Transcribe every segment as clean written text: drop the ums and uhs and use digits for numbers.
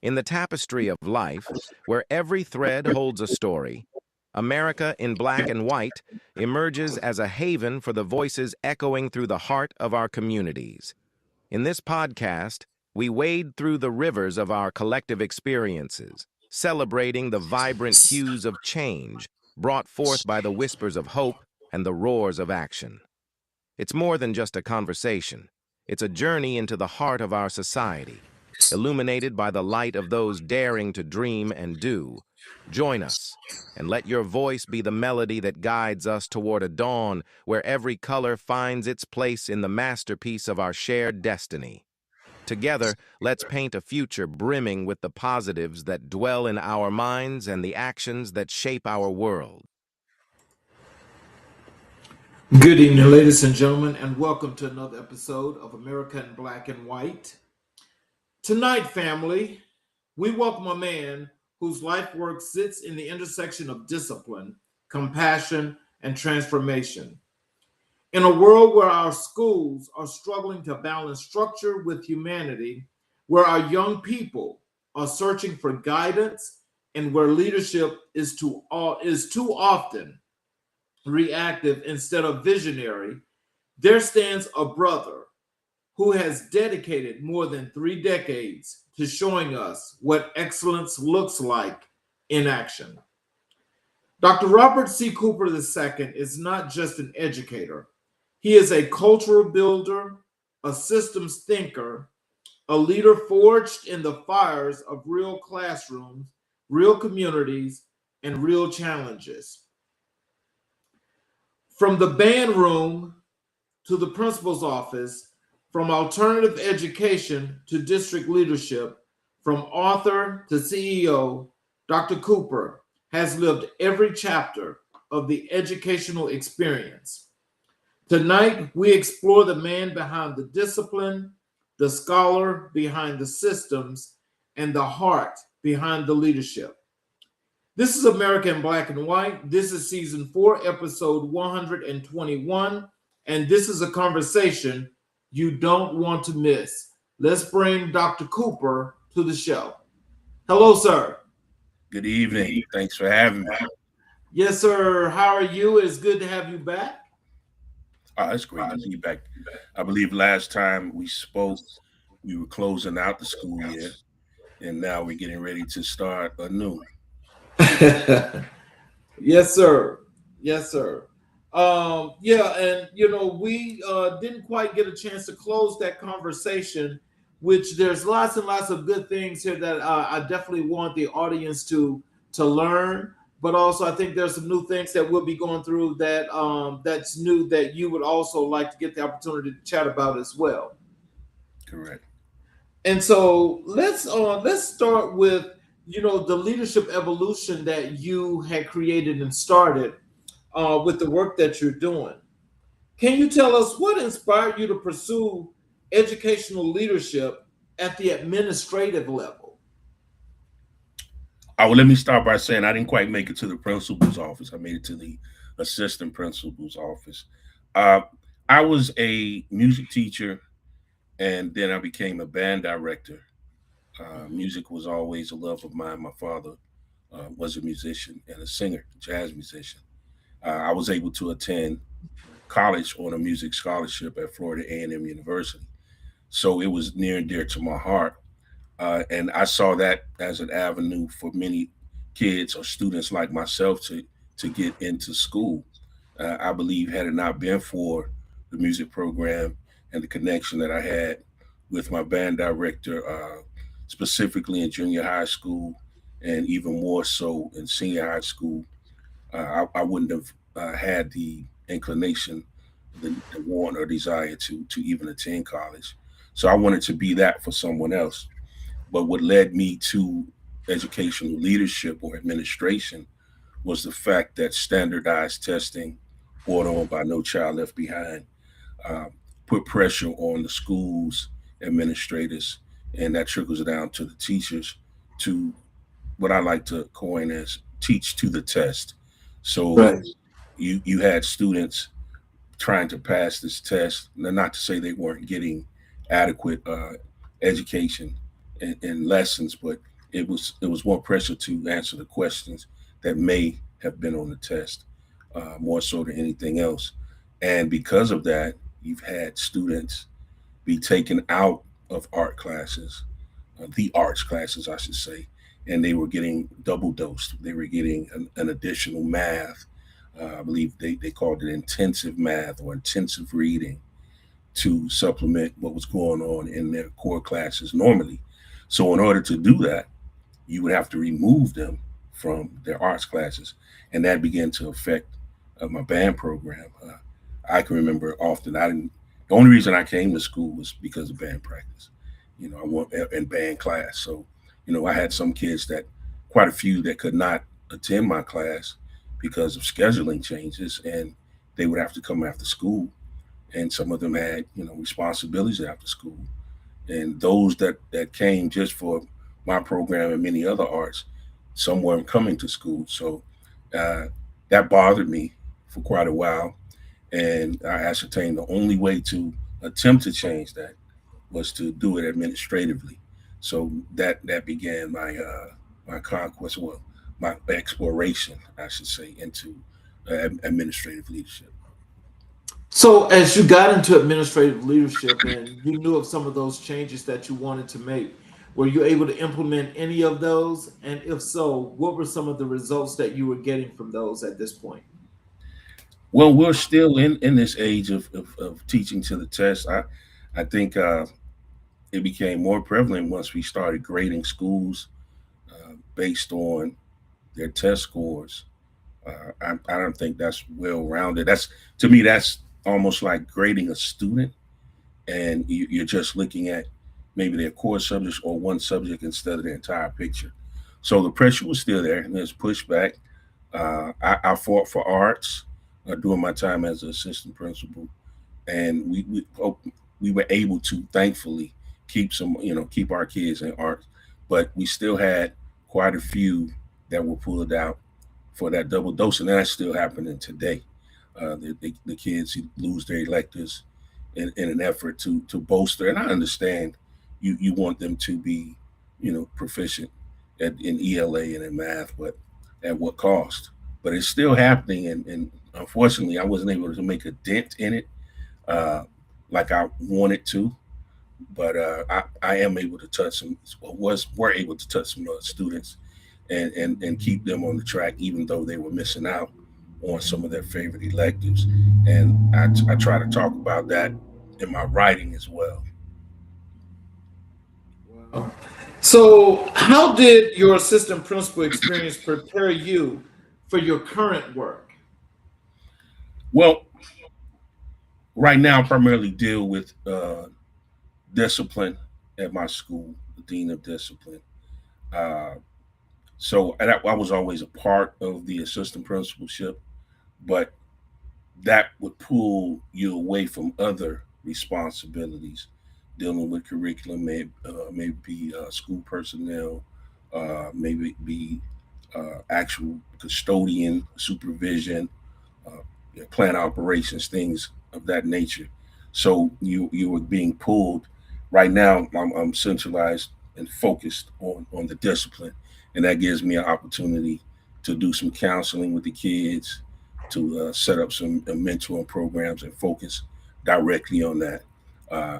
In the tapestry of life, where every thread holds a story, America in Black and White emerges as a haven for the voices echoing through the heart of our communities. In this podcast, we wade through the rivers of our collective experiences, celebrating the vibrant hues of change brought forth by the whispers of hope and the roars of action. It's more than just a conversation. It's a journey into the heart of our society, illuminated by the light of those daring to dream and do. Join us, and let your voice be the melody that guides us toward a dawn where every color finds its place in the masterpiece of our shared destiny. Together, let's paint a future brimming with the positives that dwell in our minds and the actions that shape our world. Good evening, ladies and gentlemen, and welcome to another episode of America in Black and White. Tonight, family, we welcome a man whose life work sits in the intersection of discipline, compassion, and transformation. In a world where our schools are struggling to balance structure with humanity, where our young people are searching for guidance, and where leadership is too often reactive instead of visionary, there stands a brother who has dedicated more than 3 decades to showing us what excellence looks like in action. Dr. Robert C. Cooper II is not just an educator. He is a cultural builder, a systems thinker, a leader forged in the fires of real classrooms, real communities, and real challenges. From the band room to the principal's office, from alternative education to district leadership, from author to CEO, Dr. Cooper has lived every chapter of the educational experience. Tonight, we explore the man behind the discipline, the scholar behind the systems, and the heart behind the leadership. This is America in Black and White. This is season 4, episode 121, and this is a conversation you don't want to miss. Let's bring Dr. Cooper to the show. Hello, sir. Good evening. Thanks for having me. Yes, sir. How are you? It's good to have you back. Oh, it's great to be back. I believe last time we spoke, we were closing out the school year, and now we're getting ready to start anew. Yes, sir. Yes, sir. Yeah, and we didn't quite get a chance to close that conversation, which there's lots and lots of good things here that I definitely want the audience to learn. But also, I think there's some new things that we'll be going through that that's new that you would also like to get the opportunity to chat about as well. Correct. And so let's start with the leadership evolution that you had created and started with the work that you're doing. Can you tell us what inspired you to pursue educational leadership at the administrative level? Well, let me start by saying I didn't quite make it to the principal's office. I made it to the assistant principal's office. Uh, I was a music teacher, and then I became a band director. Music was always a love of mine. My father was a musician and a singer, jazz musician. I was able to attend college on a music scholarship at Florida A&M University. So it was near and dear to my heart. And I saw that as an avenue for many kids or students like myself to get into school. I believe had it not been for the music program and the connection that I had with my band director, specifically in junior high school and even more so in senior high school, I wouldn't have had the inclination, the want or desire to even attend college. So I wanted to be that for someone else. But what led me to educational leadership or administration was the fact that standardized testing, brought on by No Child Left Behind, uh, put pressure on the schools, administrators, and that trickles down to the teachers to what I like to coin as teach to the test. So Right. you had students trying to pass this test, not to say they weren't getting adequate education and lessons, but it was more pressure to answer the questions that may have been on the test, more so than anything else. And because of that, you've had students be taken out of art classes, the arts classes, I should say, and they were getting double dosed. They were getting an additional math. I believe they called it intensive math or intensive reading to supplement what was going on in their core classes normally. So in order to do that, you would have to remove them from their arts classes, and that began to affect my band program. I can remember often I didn't. The only reason I came to school was because of band practice. I want in band class. So, I had some kids quite a few that could not attend my class because of scheduling changes, and they would have to come after school. And some of them had, responsibilities after school. And those that came just for my program and many other arts, some weren't coming to school. So that bothered me for quite a while. And I ascertained the only way to attempt to change that was to do it administratively. So that began my conquest, well, my exploration, I should say, into administrative leadership. So, as you got into administrative leadership and you knew of some of those changes that you wanted to make, were you able to implement any of those? And if so, what were some of the results that you were getting from those at this point? Well, we're still in this age of teaching to the test. I think it became more prevalent once we started grading schools based on their test scores. I don't think that's well rounded. To me, that's almost like grading a student, and you're just looking at maybe their core subjects or one subject instead of the entire picture. So the pressure was still there, and there's pushback. I fought for arts during my time as an assistant principal, and we were able to thankfully keep our kids in arts, but we still had quite a few that were pulled out for that double dose, and that's still happening today. The kids lose their electives in an effort to bolster. And I understand you want them to be, proficient in ELA and in math, but at what cost? But it's still happening, and unfortunately, I wasn't able to make a dent in it like I wanted to. But I am able to touch were able to touch some students and keep them on the track, even though they were missing out on some of their favorite electives. And I try to talk about that in my writing as well. Wow. So, how did your assistant principal experience prepare you for your current work? Well, right now, I primarily deal with discipline at my school, the dean of discipline. So I was always a part of the assistant principalship, but that would pull you away from other responsibilities, dealing with curriculum, maybe school personnel, maybe be actual custodian supervision, plant operations, things of that nature. So you were being pulled. Right now, I'm centralized and focused on the discipline, and that gives me an opportunity to do some counseling with the kids, to set up some mentoring programs and focus directly on that.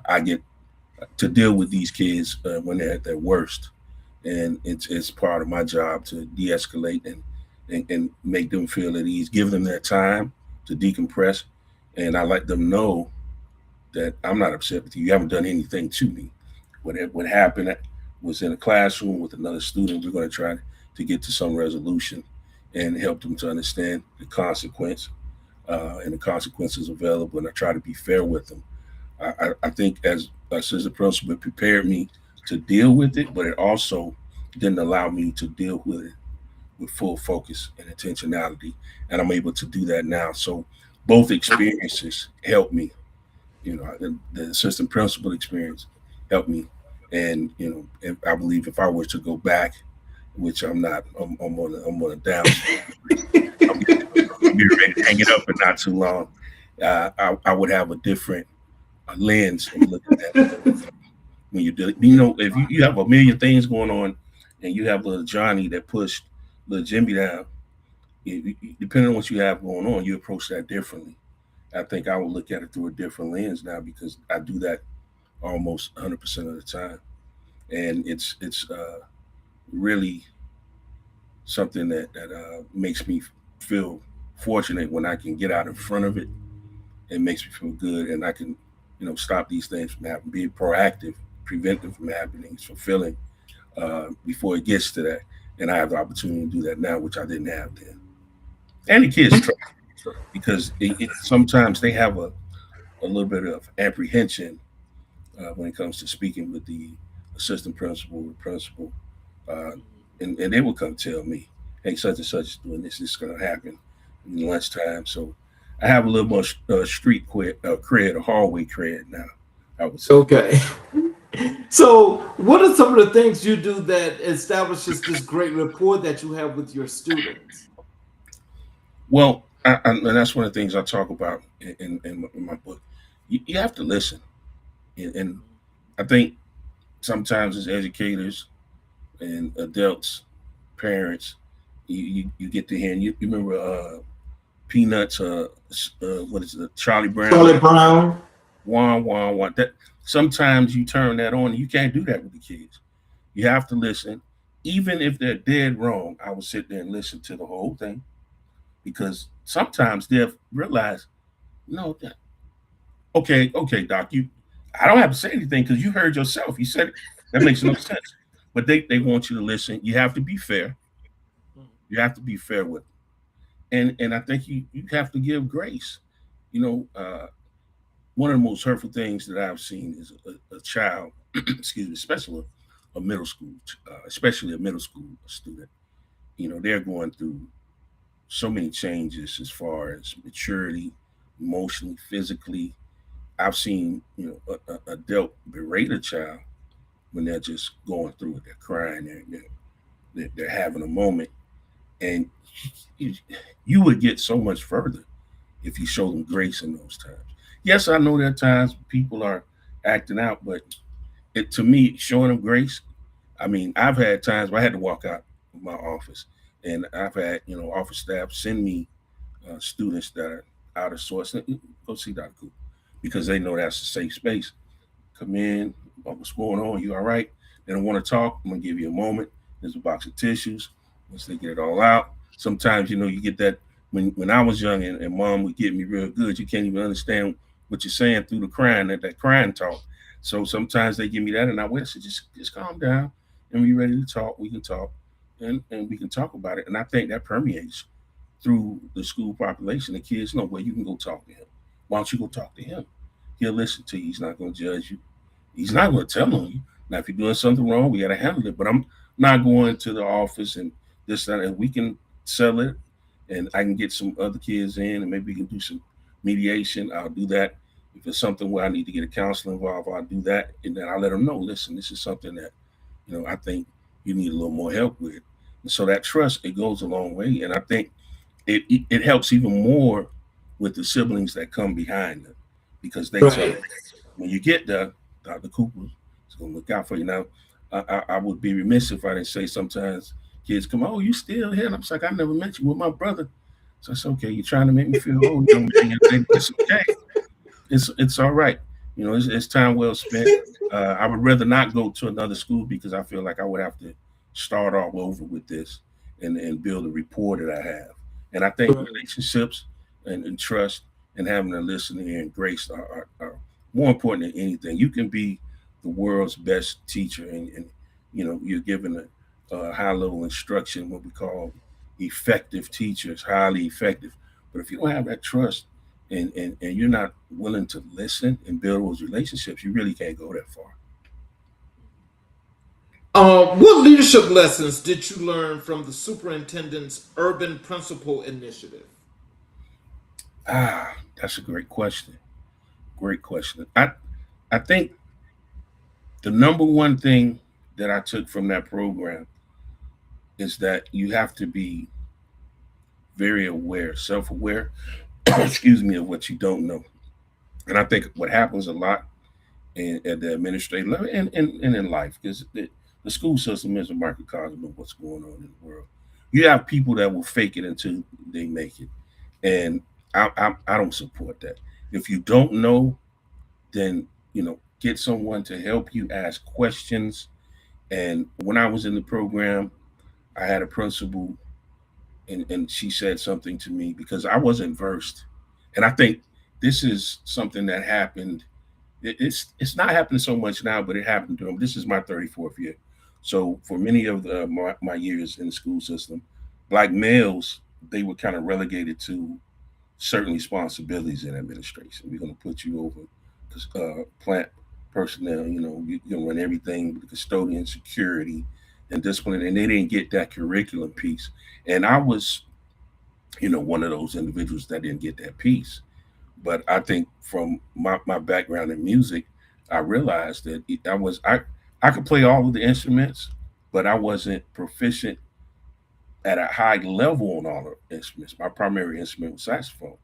I get to deal with these kids when they're at their worst, and it's part of my job to de-escalate and make them feel at ease, give them their time to decompress, and I let them know that I'm not upset with you. You haven't done anything to me. What happened was in a classroom with another student. We're going to try to get to some resolution and help them to understand the consequence and the consequences available. And I try to be fair with them. I think as assistant principal, it prepared me to deal with it, but it also didn't allow me to deal with it with full focus and intentionality. And I'm able to do that now. So both experiences helped me. The assistant principal experience helped me. And, I believe if I were to go back, which I'm not, I'm on a down. I'll be ready to hang it up in not too long. I would have a different lens of looking at it when you do it. If you have a million things going on and you have little Johnny that pushed little Jimmy down, depending on what you have going on, you approach that differently. I think I will look at it through a different lens now because I do that almost 100% of the time, and it's really something that makes me feel fortunate when I can get out in front of it. It makes me feel good, and I can, stop these things from happening, be proactive, prevent them from happening, fulfilling before it gets to that. And I have the opportunity to do that now, which I didn't have then. And the kids try because sometimes they have a little bit of apprehension when it comes to speaking with the assistant principal or principal, uh, and they will come tell me, "Hey, such and such is doing this. This is going to happen in lunchtime." So I have a little more street cred or hallway cred now, I would say. Okay. So, what are some of the things you do that establishes this great rapport that you have with your students? Well, and that's one of the things I talk about in my book. You have to listen, and I think sometimes as educators and adults, parents, you get to hear. And you remember Peanuts? What is it? Charlie Brown. Charlie Brown. Wah wah wah. That sometimes you turn that on, and you can't do that with the kids. You have to listen, even if they're dead wrong. I will sit there and listen to the whole thing because sometimes they'll realize, no, okay, Doc, I don't have to say anything because you heard yourself. You said it. That makes no sense. But they want you to listen. You have to be fair. You have to be fair with them. And I think you have to give grace. One of the most hurtful things that I've seen is a child, excuse me, especially a middle school, especially a middle school student. They're going through so many changes as far as maturity, emotionally, physically. I've seen, a adult berate a child when they're just going through it. They're crying, they're having a moment, and you would get so much further if you show them grace in those times. Yes, I know there are times people are acting out, but to me, showing them grace. I mean, I've had times where I had to walk out of my office, and I've had office staff send me students that are out of sorts. Go see Dr. Cooper because they know that's a safe space. Come in, what's going on? You all right? They don't want to talk. I'm gonna give you a moment. There's a box of tissues. Once they get it all out, sometimes you get that when I was young and mom would get me real good. You can't even understand what you're saying through the crying, that crying talk. So sometimes they give me that, and I wait. I said, just calm down, and we ready to talk. We can talk, and we can talk about it. And I think that permeates through the school population. The kids know, well, you can go talk to him. Why don't you go talk to him? He'll listen to you. He's not going to judge you. He's not going to tell on you. Now, if you're doing something wrong, we got to handle it. But I'm not going to the office and this, that, and we can sell it, and I can get some other kids in, and maybe we can do some mediation. I'll do that. If it's something where I need to get a counselor involved, I'll do that. And then I'll let them know, listen, this is something that, I think you need a little more help with. And so that trust, it goes a long way. And I think it helps even more with the siblings that come behind them because they tell you, when you get there, Dr. Cooper is going to look out for you. Now, I would be remiss if I didn't say sometimes kids come, oh, you still here? And I'm like, I never met you with my brother. So it's okay. You're trying to make me feel old. It's okay. It's all right. It's time well spent. I would rather not go to another school because I feel like I would have to start all over with this and build a rapport that I have. And I think relationships and trust and having a listening ear and grace are more important than anything. You can be the world's best teacher and you're given a high level instruction, what we call effective teachers, highly effective. But if you don't have that trust and you're not willing to listen and build those relationships, you really can't go that far. What leadership lessons did you learn from the superintendent's urban principal initiative? That's a great question. Great question. I think the number one thing that I took from that program is that you have to be very aware, self-aware, excuse me, of what you don't know. And I think what happens a lot at the administrative level and in life is that the school system is a microcosm of what's going on in the world. You have people that will fake it until they make it, and I don't support that. If you don't know, then get someone to help you ask questions. And when I was in the program, I had a principal, and she said something to me because I wasn't versed, and I think this is something that happened. It's not happening so much now, but it happened to him. This is my 34th year. So for many of my years in the school system, black males, they were kind of relegated to certain responsibilities in administration. We're going to put you over plant personnel. You're going to run everything, the custodian, security, and discipline. And they didn't get that curriculum piece. And I was, one of those individuals that didn't get that piece. But I think from my background in music, I realized that I could play all of the instruments, but I wasn't proficient at a high level on all the instruments. My primary instrument was saxophone,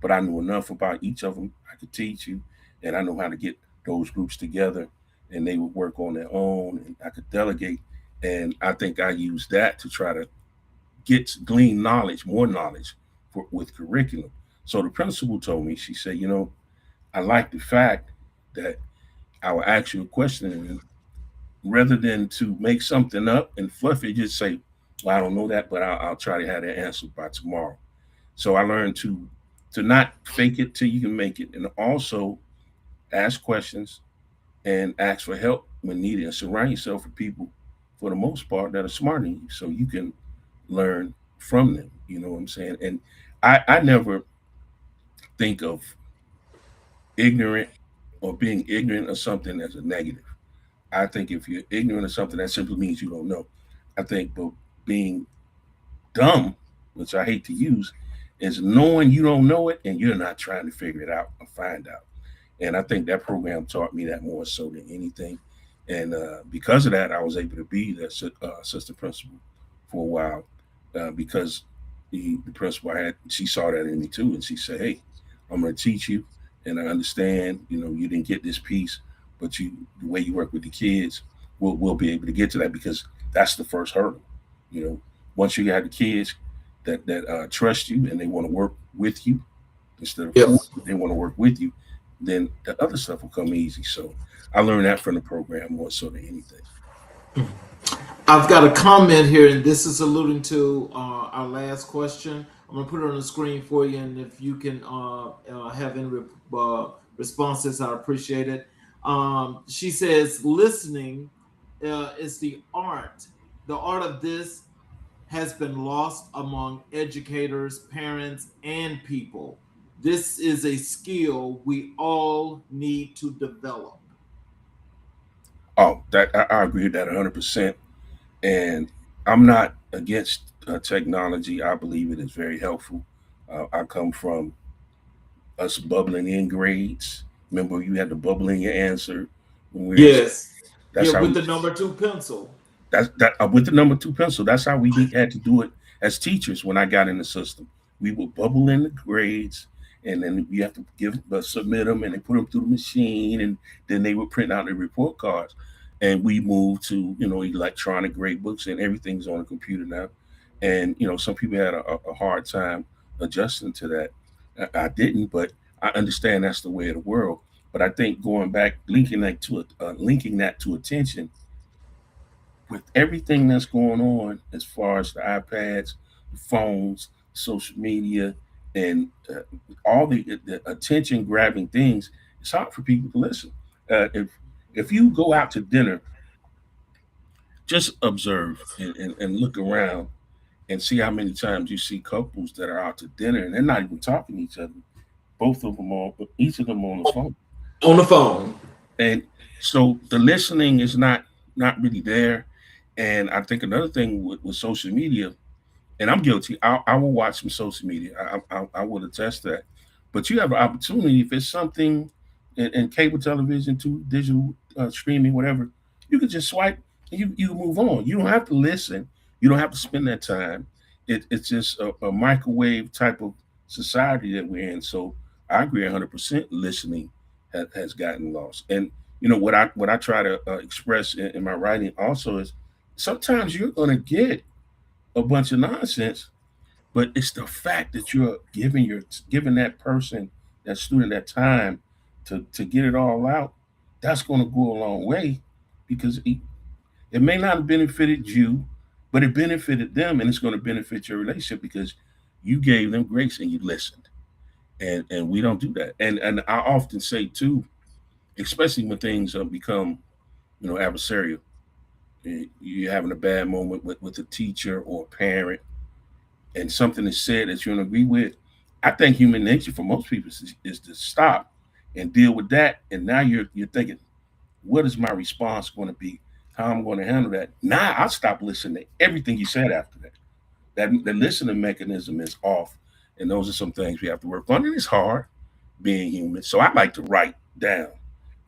but I knew enough about each of them. I could teach you, and I know how to get those groups together, and they would work on their own, and I could delegate. And I think I used that to try to glean knowledge, more knowledge with curriculum. So the principal told me, she said, I like the fact that I will ask you a question, and rather than to make something up and fluff it, just say, well, I don't know that, but I'll try to have that answer by tomorrow. So I learned to not fake it till you can make it, and also ask questions and ask for help when needed, and surround yourself with people, for the most part, that are smarter than you, so you can learn from them. You know what I'm saying? And I never think of ignorant or being ignorant of something as a negative. I think if you're ignorant of something, that simply means you don't know. I think, but being dumb, which I hate to use, is knowing you don't know it and you're not trying to figure it out or find out. And I think that program taught me that more so than anything. And because of that, I was able to be the assistant principal for a while, because the principal she saw that in me too, and she said, "Hey, I'm going to teach you, and I understand. You didn't get this piece, but the way you work with the kids, we'll be able to get to that, because that's the first hurdle. Once you got the kids that trust you and they want to work with you instead of Yep. they want to work with you, then the other stuff will come easy." So I learned that from the program more so than anything. I've got a comment here, and this is alluding to our last question. I'm going to put it on the screen for you, and if you can have any responses, I appreciate it. She says, listening is the art. The art of this has been lost among educators, parents, and people. This is a skill we all need to develop. Oh, that I agree with that 100%. And I'm not against technology. I believe it is very helpful. I come from us bubbling in grades. Remember, you had to bubble in your answer when we were in school. Yes. That's Yeah, how with we, the number two pencil. with the number two pencil. That's how we had to do it as teachers. When I got in the system, we would bubble in the grades, and then you have to submit them, and they put them through the machine, and then they would print out the report cards. And we moved to electronic grade books, and everything's on a computer now. And some people had a hard time adjusting to that. I didn't, but I understand that's the way of the world. But I think going back, linking that to attention, with everything that's going on as far as the iPads, the phones, social media, and all the attention grabbing things, it's hard for people to listen. If you go out to dinner, just observe and look around and see how many times you see couples that are out to dinner and they're not even talking to each other. Each of them on the phone. On the phone. And so the listening is not really there. And I think another thing with social media, and I'm guilty, I will watch some social media. I will attest that. But you have an opportunity, if it's something in cable television, to digital streaming, whatever, you can just swipe and you move on. You don't have to listen. You don't have to spend that time. It's just a microwave type of society that we're in. So I agree 100%. Listening has gotten lost. And what I try to express in my writing also is sometimes you're going to get a bunch of nonsense, but it's the fact that you're giving that person, that student, that time to get it all out. That's going to go a long way, because it may not have benefited you, but it benefited them, and it's going to benefit your relationship because you gave them grace and you listened. And we don't do that. And I often say too, especially when things become adversarial. You're having a bad moment with a teacher or a parent, and something is said that you don't agree with. I think human nature for most people is to stop and deal with that. And now you're thinking, what is my response going to be? How I'm going to handle that? Now I'll stop listening to everything you said after that. The listening mechanism is off, and those are some things we have to work on. And it's hard being human. So I like to write down.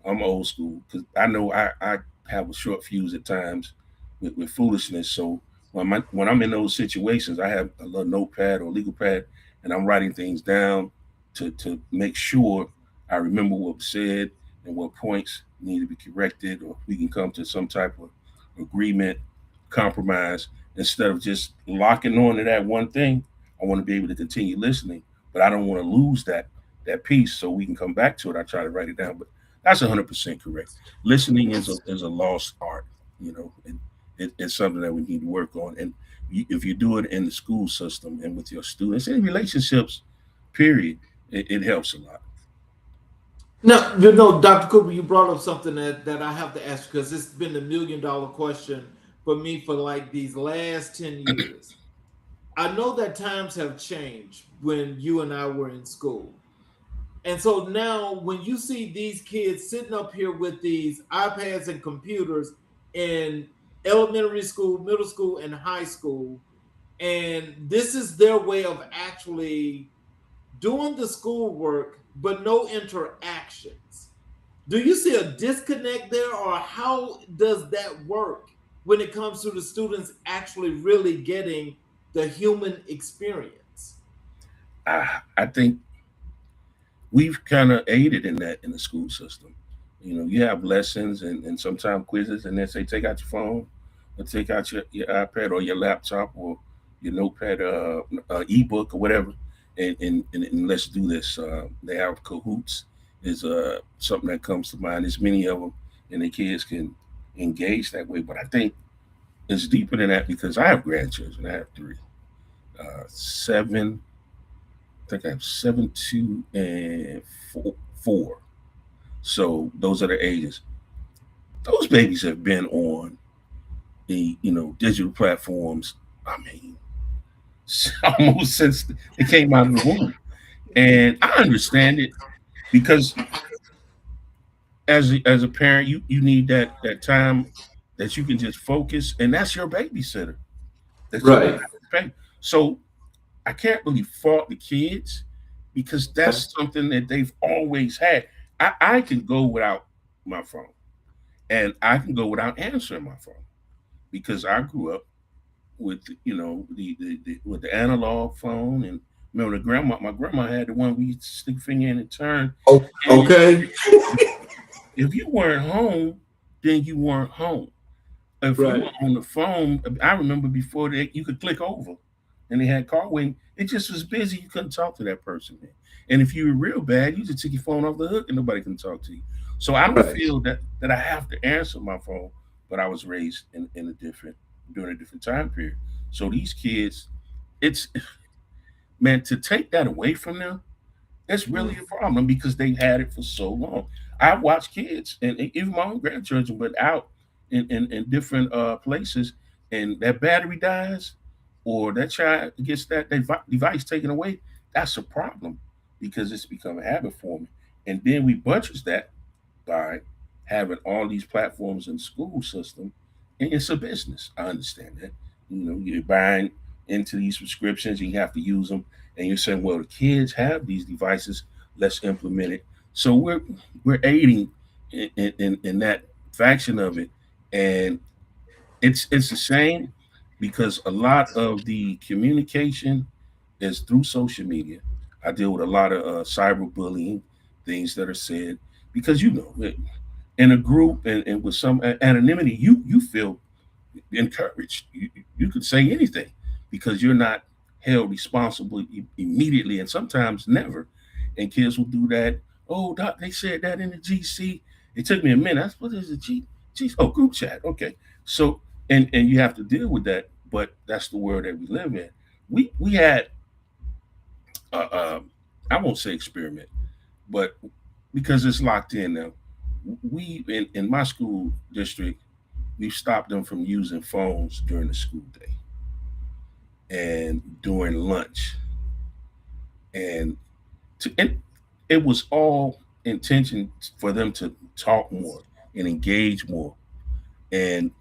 I'm old school because I know I have a short fuse at times with foolishness. So when I'm in those situations, I have a little notepad or legal pad, and I'm writing things down to make sure I remember what was said and what points need to be corrected, or we can come to some type of agreement, compromise, instead of just locking on to that one thing. I want to be able to continue listening, but I don't want to lose that piece, so we can come back to it. I try to write it down, but that's 100% correct. Listening is a lost art, and it's something that we need to work on. And if you do it in the school system and with your students and relationships, period, it helps a lot. Now, Dr. Cooper, you brought up something that I have to ask, because it's been $1 million question for me for like these last 10 years. I know that times have changed when you and I were in school. And so now when you see these kids sitting up here with these iPads and computers in elementary school, middle school, and high school, and this is their way of actually doing the schoolwork, but no interactions. Do you see a disconnect there, or how does that work when it comes to the students actually really getting the human experience? I think we've kind of aided in that in the school system. You have lessons and sometimes quizzes, and they say take out your phone or take out your iPad or your laptop or your notepad, ebook or whatever, and let's do this. They have cahoots is something that comes to mind. There's many of them, and the kids can engage that way. But I think it's deeper than that, because I have grandchildren. I have three, seven. I think I have 7, 2, and 4. So those are the ages. Those babies have been on the digital platforms. I mean, almost since they came out of the womb, and I understand it, because as a parent, you need that time that you can just focus, and that's your babysitter. That's your Right. babysitter. So I can't really fault the kids, because that's something that they've always had. I can go without my phone, and I can go without answering my phone, because I grew up with the with the analog phone. And remember my grandma had the one we used to stick finger in and turn. Oh, And okay. if you weren't home, then you weren't home. If you Right. were on the phone, I remember before that you could click over, and they had call waiting. It just was busy. You couldn't talk to that person. And if you were real bad, you just took your phone off the hook and nobody can talk to you. So I don't Right. feel that I have to answer my phone, but I was raised in a different during a different time period. So these kids, it's man, to take that away from them, it's really a problem, because they had it for so long. I watch kids, and even my own grandchildren went out in different places, and that battery dies, or that child gets that device taken away. That's a problem, because it's become a habit for me. And then we buttress that by having all these platforms in the school system, and it's a business. I understand that. You're buying into these subscriptions, and you have to use them, and you're saying, well, the kids have these devices, let's implement it. So we're aiding in that faction of it, and it's a shame, because a lot of the communication is through social media. I deal with a lot of cyberbullying, things that are said, because in a group and with some anonymity, you feel encouraged. You could say anything because you're not held responsible immediately, and sometimes never. And kids will do that. Oh, doc, they said that in the GC. It took me a minute. That's what is the G? Oh, group chat. Okay, so and you have to deal with that. But that's the world that we live in. We had I won't say experiment, but because it's locked in now, we in my school district we've stopped them from using phones during the school day and during lunch. And, and it was all intention for them to talk more and engage more. And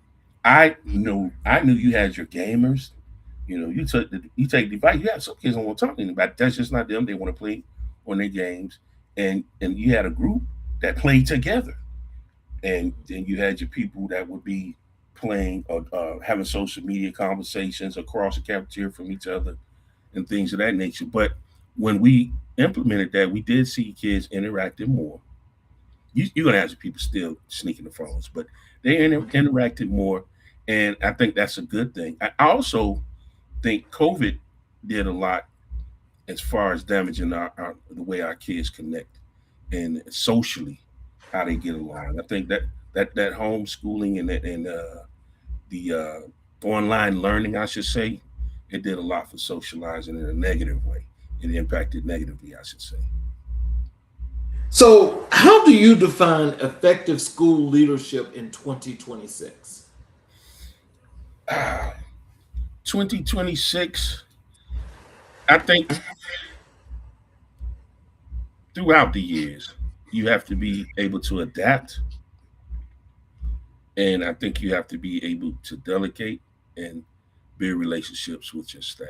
I knew you had your gamers. You take the device. You have some kids don't want to talk to anybody. That's just not them. They want to play on their games. And you had a group that played together. And then you had your people that would be playing or having social media conversations across the cafeteria from each other and things of that nature. But when we implemented that, we did see kids interacting more. You're gonna have some people still sneaking the phones, but they interacted more, and I think that's a good thing. I also think COVID did a lot as far as damaging the way our kids connect and socially how they get along. I think that homeschooling and the online learning, I should say, it did a lot for socializing in a negative way. It impacted negatively, I should say. So, how do you define effective school leadership in 2026? 2026, I think throughout the years, you have to be able to adapt. And I think you have to be able to delegate and build relationships with your staff.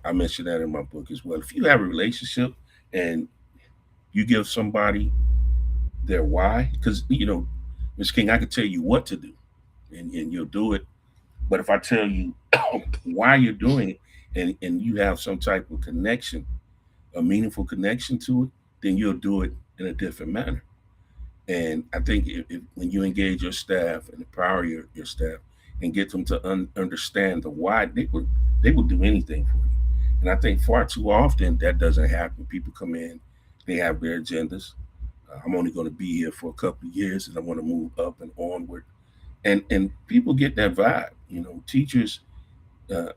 I mentioned that in my book as well. If you have a relationship and you give somebody their why, because, Ms. King, I can tell you what to do and you'll do it. But if I tell you why you're doing it and you have some type of connection, a meaningful connection to it, then you'll do it in a different manner. And I think if when you engage your staff and empower your staff and get them to understand the why, they will do anything for you. And I think far too often that doesn't happen. People come in, they have their agendas. I'm only going to be here for a couple of years, and I want to move up and onward. And people get that vibe. Teachers,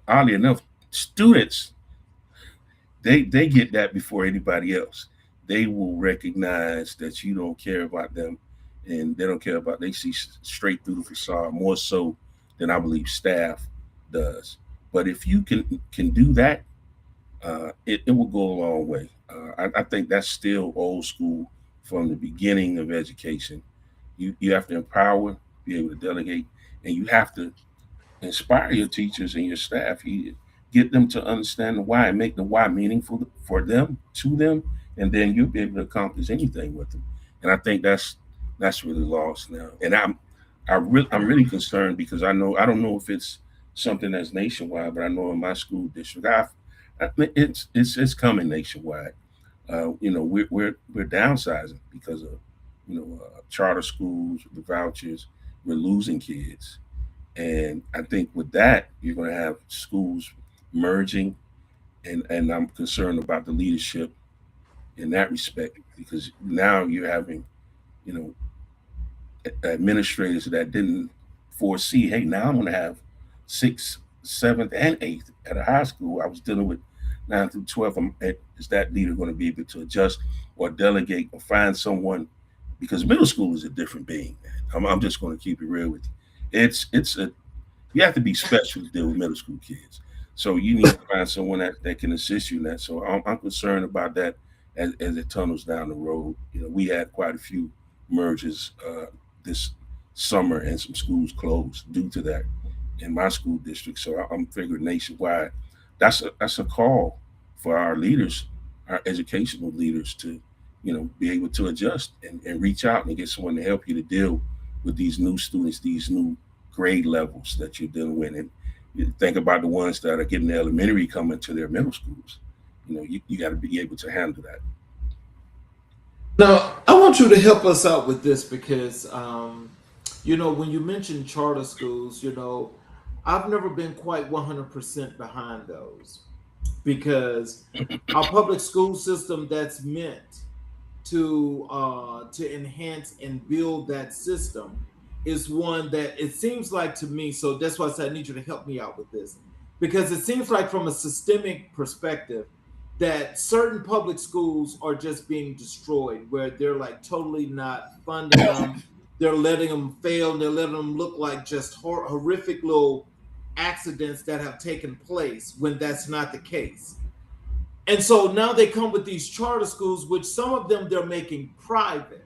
oddly enough, students, they get that before anybody else. They will recognize that you don't care about them, and they don't care about. They see straight through the facade more so than I believe staff does. But if you can do that, it will go a long way. I think that's still old school from the beginning of education. You have to empower, be able to delegate, and you have to inspire your teachers and your staff. You get them to understand the why and make the why meaningful for them, to them, and then you'll be able to accomplish anything with them. And I think that's really lost now. And I'm really concerned because I don't know if it's something that's nationwide, but I know in my school district, it's coming nationwide. We're downsizing because of charter schools, the vouchers. We're losing kids, and I think with that you're going to have schools merging, and I'm concerned about the leadership in that respect because now you're having you know administrators that didn't foresee, hey, now I'm going to have sixth, seventh, and eighth at a high school. I was dealing with 9 through 12. Is that leader going to be able to adjust or delegate or find someone? Because middle school is a different being, man. I'm just going to keep it real with you. You have to be special to deal with middle school kids. So you need to find someone that can assist you in that. So I'm concerned about that as it tunnels down the road. We had quite a few mergers this summer, and some schools closed due to that in my school district. So I'm figuring nationwide, that's a call for our leaders, our educational leaders, to be able to adjust and reach out and get someone to help you to deal with these new students, these new grade levels that you're dealing with. And you think about the ones that are getting the elementary coming to their middle schools. You got to be able to handle that. Now, I want you to help us out with this because, when you mention charter schools, I've never been quite 100% behind those because our public school system that's meant to enhance and build that system is one that it seems like to me. So that's why I said I need you to help me out with this because it seems like from a systemic perspective that certain public schools are just being destroyed, where they're like totally not funding them. They're letting them fail. They're letting them look like just horrific little accidents that have taken place when that's not the case. And so now they come with these charter schools, which some of them they're making private.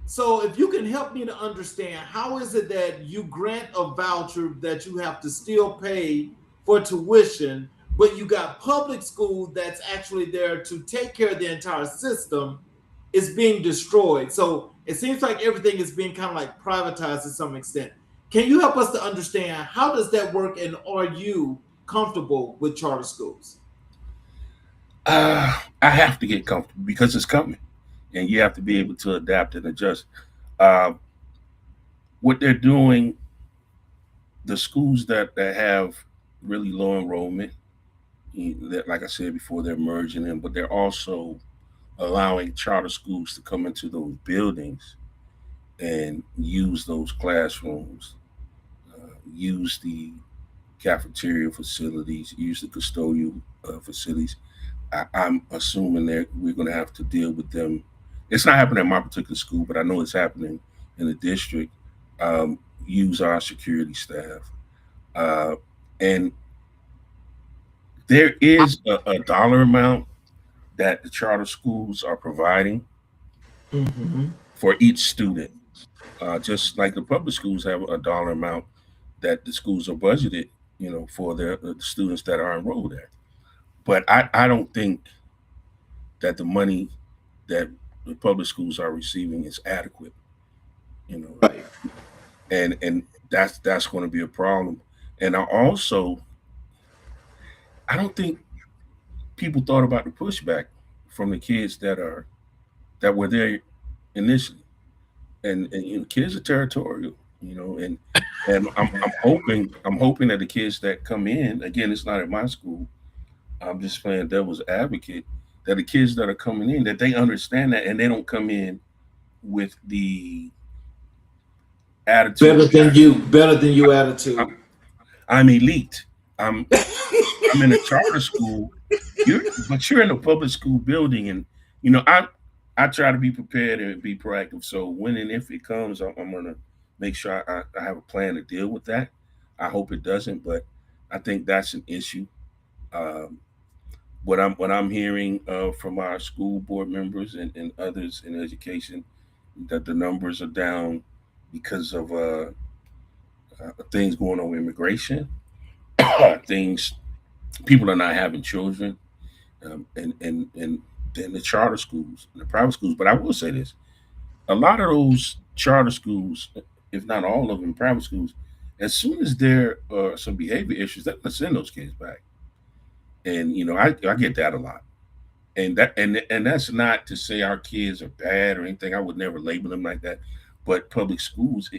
So if you can help me to understand, how is it that you grant a voucher that you have to still pay for tuition, but you got public school that's actually there to take care of the entire system is being destroyed. So it seems like everything is being kind of like privatized to some extent. Can you help us to understand how does that work, and are you comfortable with charter schools? I have to get comfortable because it's coming, and you have to be able to adapt and adjust. Uh, what they're doing, the schools that have really low enrollment, that, like I said before, they're merging in, but they're also allowing charter schools to come into those buildings and use those classrooms, use the cafeteria facilities, use the custodial facilities. I'm assuming that we're going to have to deal with them. It's not happening at my particular school, but I know it's happening in the district. Use our security staff, uh, and there is a dollar amount that the charter schools are providing Mm-hmm. for each student. Just like the public schools have a dollar amount that the schools are budgeted, for their the students that are enrolled there. But I don't think that the money that the public schools are receiving is adequate, you know, Right. and that's going to be a problem. And I don't think people thought about the pushback from the kids that were there initially, and kids are territorial, and I'm hoping that the kids that come in, again, it's not at my school. I'm just playing devil's advocate, that the kids that are coming in, that they understand that, and they don't come in with the attitude that Better than you attitude. I'm, I'm elite. I'm I'm in a charter school. But you're in a public school building, and I try to be prepared and be proactive. So when and if it comes, I'm gonna make sure I have a plan to deal with that. I hope it doesn't, but I think that's an issue. Um, what I'm hearing from our school board members and others in education, that the numbers are down because of things going on with immigration, things people are not having children, and then the charter schools and the private schools. But I will say this: a lot of those charter schools, if not all of them, private schools, as soon as there are some behavior issues, they're going to send those kids back. And I get that a lot. And that's not to say our kids are bad or anything. I would never label them like that. But public schools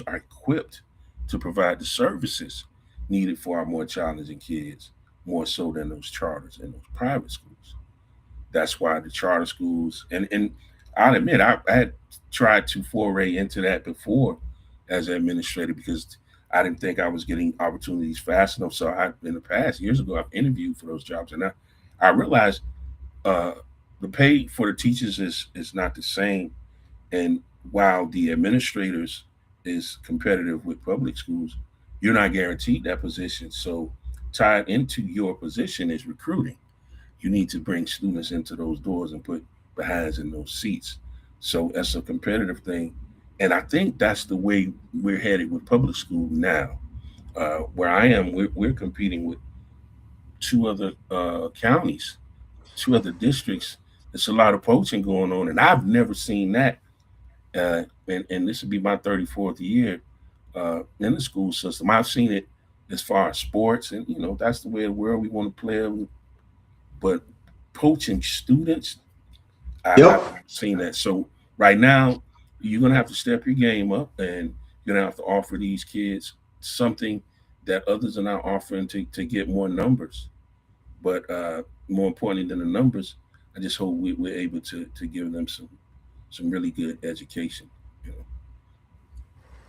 are equipped to provide the services needed for our more challenging kids, more so than those charters and those private schools. That's why the charter schools, and I'll admit I had tried to foray into that before as an administrator, because I didn't think I was getting opportunities fast enough. So in the past, years ago, I've interviewed for those jobs, and I realized uh, the pay for the teachers is not the same. And while the administrators is competitive with public schools, you're not guaranteed that position. So tied into your position is recruiting. You need to bring students into those doors and put behinds in those seats. So that's a competitive thing. And I think that's the way we're headed with public school now. Where I am, we're competing with two other counties, two other districts. There's a lot of poaching going on, and I've never seen that. And this would be my 34th year in the school system. I've seen it as far as sports, and that's the way of the world we want to play. But poaching students, I've Yep. seen that. So right now, you're gonna have to step your game up, and you're gonna have to offer these kids something that others are not offering to get more numbers. But more importantly than the numbers, I just hope we're able to give them some really good education. You know.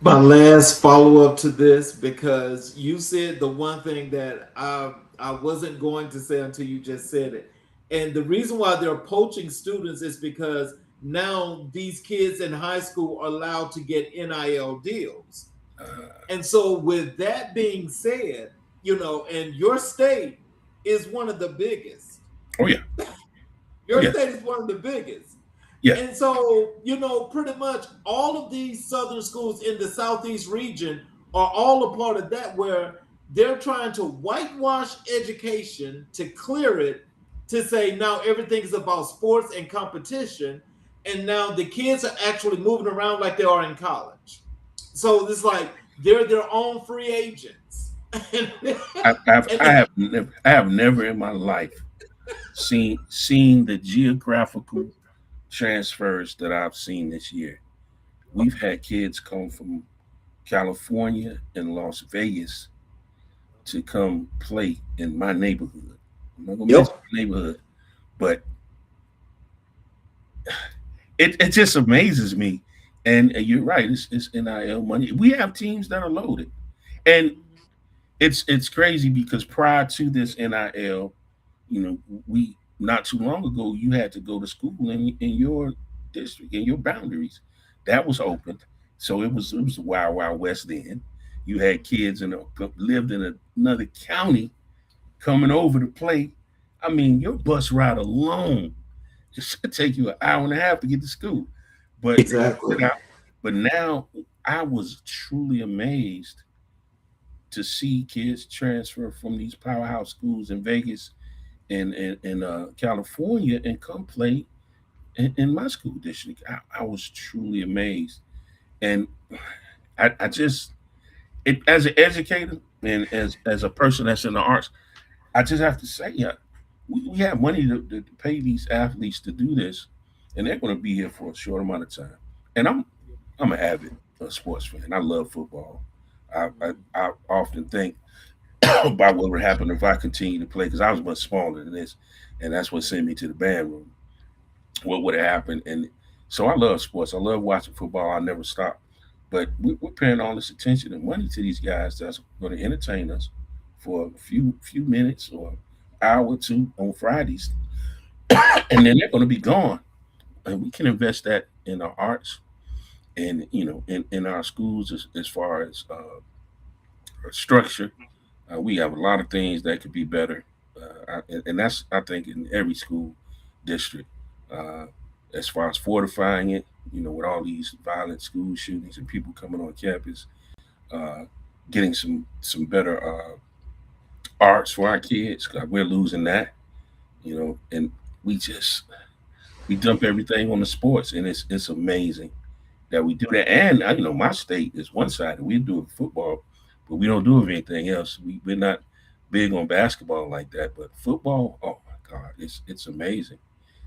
My last follow up to this, because you said the one thing that I wasn't going to say until you just said it. And the reason why they're poaching students is because now these kids in high school are allowed to get NIL deals. Uh, And so, with that being said, and your state is one of the biggest. oh yeah, oh Your yeah, state is one of the biggest. yeah. And so, pretty much all of these southern schools in the southeast region are all a part of that, where they're trying to whitewash education to clear it, to say now everything's about sports and competition. And now the kids are actually moving around like they are in college. So it's like they're their own free agents. and, I have never in my life seen the geographical transfers that I've seen this year. We've had kids come from California and Las Vegas to come play in my neighborhood. I'm not gonna mention yep. my neighborhood, but it just amazes me. And you're right, it's NIL money. We have teams that are loaded, and it's crazy because prior to this NIL, we not too long ago you had to go to school in your district, in your boundaries. That was open, so it was the wild west then. You had kids lived in another county coming over to play. I mean, your bus ride alone just could take you an hour and a half to get to school. But Exactly. now, but now I was truly amazed to see kids transfer from these powerhouse schools in Vegas and California and come play in my school district. I was truly amazed, and I just as an educator and as a person that's in the arts, I just have to say, yeah, we have money to pay these athletes to do this, and they're going to be here for a short amount of time. And I'm an avid sports fan. I love football. I often think about what would happen if I continued to play because I was much smaller than this, and that's what sent me to the band room. What would have happened? And so I love sports. I love watching football. I never stop. But we're paying all this attention and money to these guys that's going to entertain us for a few minutes or hour or two on Fridays, and then they're going to be gone. And we can invest that in our arts and in our schools as far as structure. We have a lot of things that could be better, and that's I think in every school district. Uh, as far as fortifying it, with all these violent school shootings and people coming on campus, uh, getting some better arts for our kids. 'Cause we're losing that, and we just we dump everything on the sports, and it's amazing that we do that. And my state is one sided. We do football, but we don't do anything else. We're not big on basketball like that, but football, oh my God, it's amazing.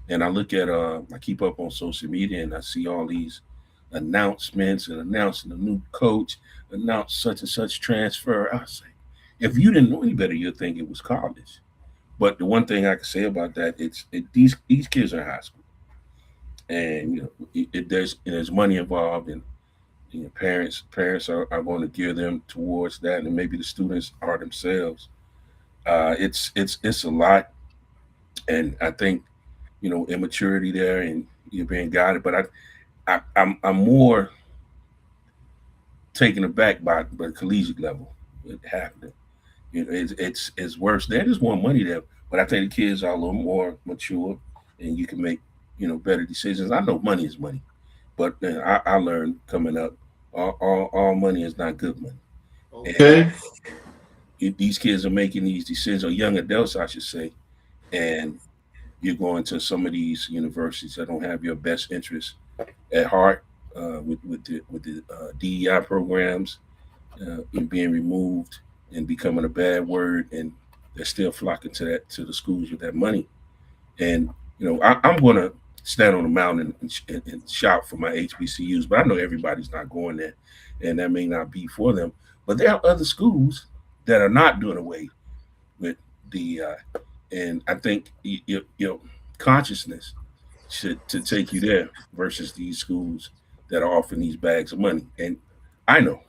And I look at I keep up on social media and I see all these announcements and announcing a new coach, announce such and such transfer. I say, if you didn't know any better, you'd think it was college. But the one thing I can say about that, these kids are in high school, and there's money involved, and parents are going to gear them towards that, and maybe the students are themselves. It's a lot, and I think immaturity there, and you're being guided. But I'm more taken aback by the collegiate level it happening. It's worse. There is more money there, but I think the kids are a little more mature, and you can make better decisions. I know money is money, but I learned coming up, all money is not good money. And Okay. these kids are making these decisions, or young adults, I should say, and you're going to some of these universities that don't have your best interests at heart, with the DEI programs and being removed and becoming a bad word, and they're still flocking to the schools with that money. And I'm gonna stand on the mountain and shout for my HBCUs, but I know everybody's not going there, and that may not be for them. But there are other schools that are not doing away with DEI, and I think your consciousness should to take you there versus these schools that are offering these bags of money. And I know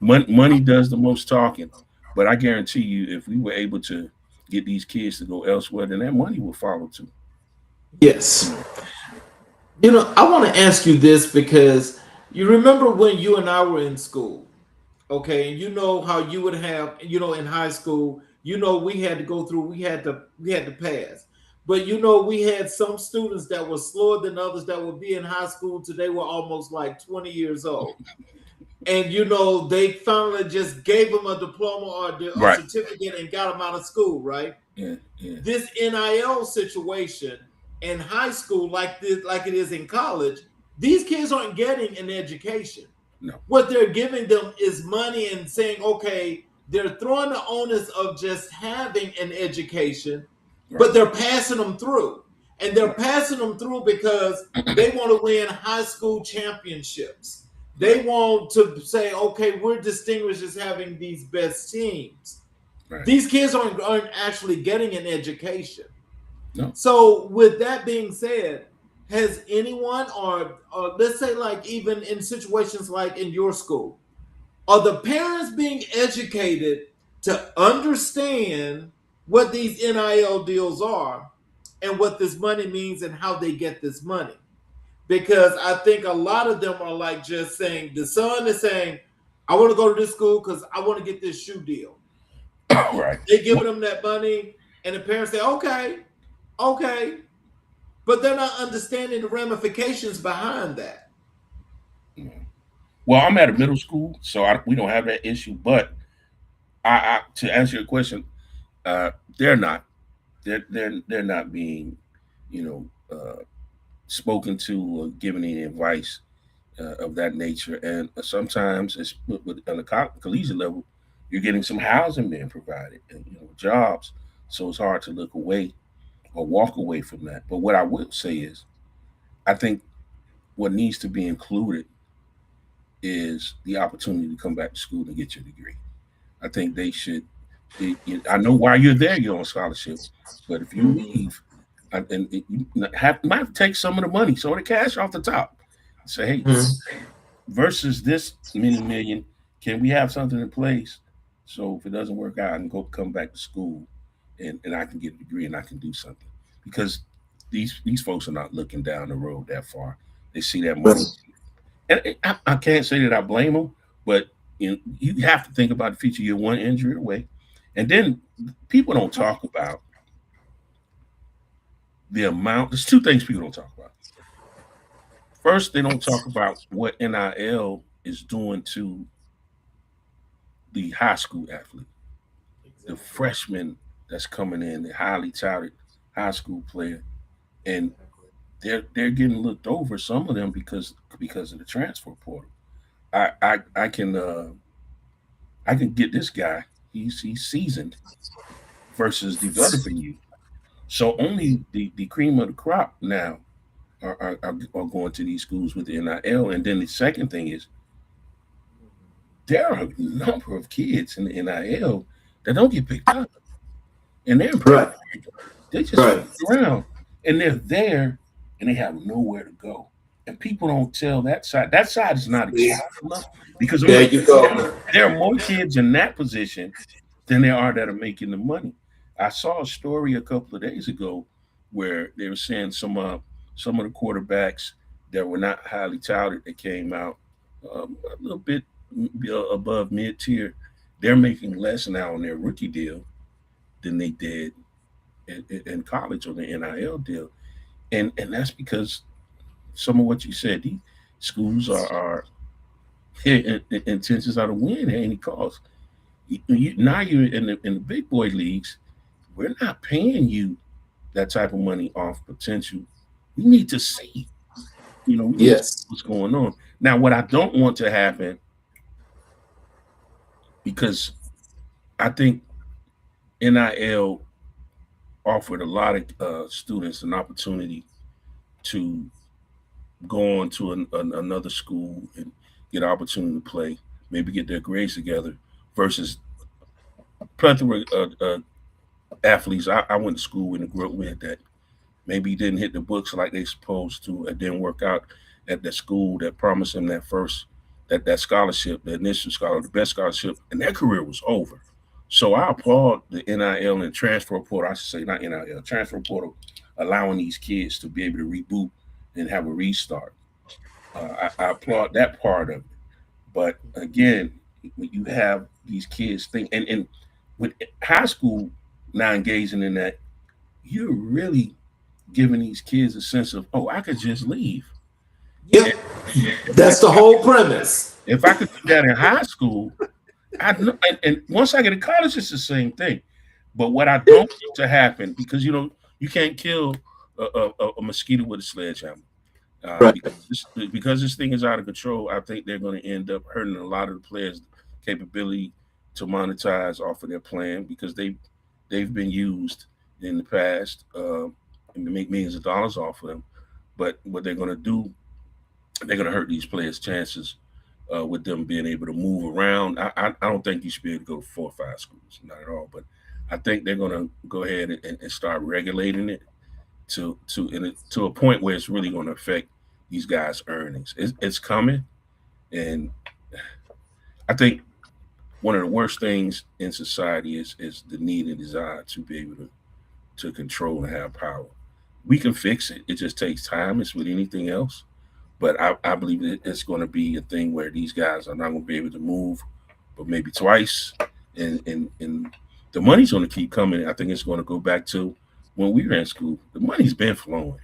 money does the most talking, but I guarantee you, if we were able to get these kids to go elsewhere, then that money will follow too. Yes. I want to ask you this because you remember when you and I were in school, okay, and you know how you would have, in high school, we had to go through, we had to pass. But we had some students that were slower than others that would be in high school today were almost like 20 years old. And they finally just gave them a diploma or a Right. certificate and got them out of school, right? Yeah. This NIL situation in high school, like it is in college, these kids aren't getting an education. No. What they're giving them is money and saying, okay, they're throwing the onus of just having an education, Right. but they're passing them through. And they're passing them through because they want to win high school championships. They want to say, okay, we're distinguished as having these best teams. Right. These kids aren't actually getting an education. No. So with that being said, has anyone or let's say like even in situations like in your school, are the parents being educated to understand what these NIL deals are and what this money means and how they get this money? Because I think a lot of them are like just saying, the son is saying, I want to go to this school because I want to get this shoe deal. Right. They giving them that money, and the parents say, okay, but they're not understanding the ramifications behind that. Yeah. Well, I'm at a middle school, so we don't have that issue. But I to answer your question, they're not not being, spoken to or given any advice of that nature. And sometimes it's on the collegiate level, you're getting some housing being provided and jobs. So it's hard to look away or walk away from that. But what I will say is, I think what needs to be included is the opportunity to come back to school and get your degree. I think they should. I know why you're there, you're on scholarship, but if you leave, and you might have to take some of the money, some of the cash off the top, say, hey, versus this many million, can we have something in place so if it doesn't work out, I can come back to school and I can get a degree and I can do something, because these folks are not looking down the road that far. They see that money, and I can't say that I blame them, but you have to think about the future. You're one injury away, and then people don't talk about the amount. There's two things people don't talk about. First, they don't talk about what NIL is doing to the high school athlete, the freshman that's coming in, the highly touted high school player, and they're getting looked over. Some of them because of the transfer portal. I can get this guy. He's seasoned versus developing you. So only the cream of the crop now are going to these schools with the NIL. And then the second thing is, there are a number of kids in the NIL that don't get picked up, and they're Right. They just around, and they're there, and they have nowhere to go. And people don't tell that side. That side is not exposed enough, because there you go. There are more kids in that position than there are that are making the money. I saw a story a couple of days ago where they were saying some of the quarterbacks that were not highly touted that came out a little bit above mid tier. They're making less now on their rookie deal than they did in college on the NIL deal, and that's because some of what you said. These schools are intentions are to win at any cost. Now you're in the big boy leagues. We're not paying you that type of money off potential. We need to see, Yes, what's going on. Now, what I don't want to happen, because I think NIL offered a lot of students an opportunity to go on to another school and get an opportunity to play, maybe get their grades together, versus plethora athletes I went to school with and grew up with that maybe didn't hit the books like they supposed to. It didn't work out at that school that promised them that first that scholarship, the initial scholarship, the best scholarship, and their career was over. So I applaud the NIL and transfer portal. I should say not NIL, transfer portal, allowing these kids to be able to reboot and have a restart. I applaud that part of it. But again, when you have these kids think, and with high school now engaging in that, you're really giving these kids a sense of, oh, I could just leave. Yep, that's the whole premise. If I could do that in high school, and once I get to college, it's the same thing. But what I don't want to happen, because you can't kill a mosquito with a sledgehammer. Right. Because this thing is out of control, I think they're going to end up hurting a lot of the players' capability to monetize off of their plan, because they've been used in the past and to make millions of dollars off of them. But what they're going to do, they're going to hurt these players' chances with them being able to move around. I don't think you should be able to go to 4 or 5 schools, not at all. But I think they're going to go ahead and start regulating it to a point where it's really going to affect these guys' earnings. It's coming, and I think one of the worst things in society is the need and desire to be able to control and have power. We can fix it. It just takes time. It's with anything else. But I believe that it's going to be a thing where these guys are not going to be able to move, but maybe twice, and the money's going to keep coming. I think it's going to go back to when we were in school. The money's been flowing.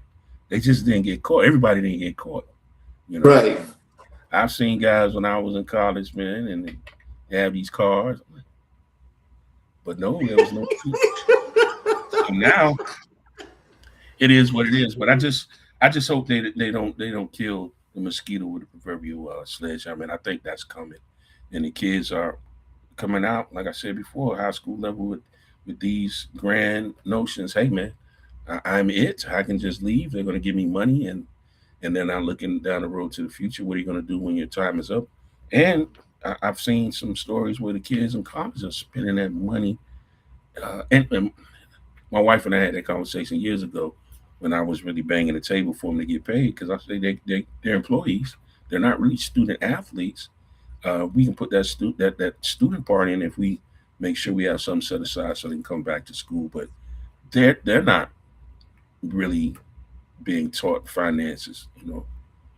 They just didn't get caught. Everybody didn't get caught. Right. I've seen guys when I was in college, man, and they have these cars, but no, there was no. And now it is what it is. But I just hope they don't kill the mosquito with the proverbial sledgehammer. I mean, I think that's coming, and the kids are coming out, like I said before, high school level with these grand notions. Hey, man, I'm it. I can just leave. They're going to give me money, and they're not looking down the road to the future. What are you going to do when your time is up? And I've seen some stories where the kids in college are spending that money. And my wife and I had that conversation years ago when I was really banging the table for them to get paid, because I say they're employees. They're not really student athletes. We can put that student part in if we make sure we have something set aside so they can come back to school. But they're not really being taught finances,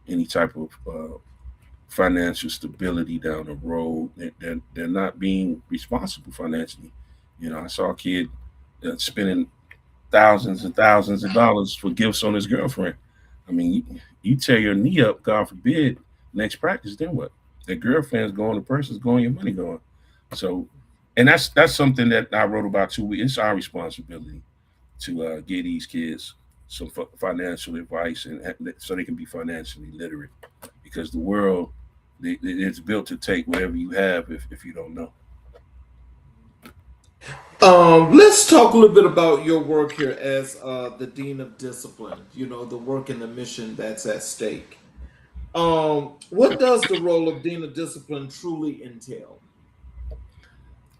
any type of financial stability down the road. They're not being responsible financially. I saw a kid spending thousands and thousands of dollars for gifts on his girlfriend. I mean, you tear your knee up, God forbid, next practice, then what? The girlfriend's going, the person's going, your money going. So, and that's something that I wrote about too. It's our responsibility to give these kids some financial advice, and so they can be financially literate, because the world it's built to take whatever you have if you don't know. Let's talk a little bit about your work here as the Dean of Discipline, the work and the mission that's at stake. What does the role of Dean of Discipline truly entail?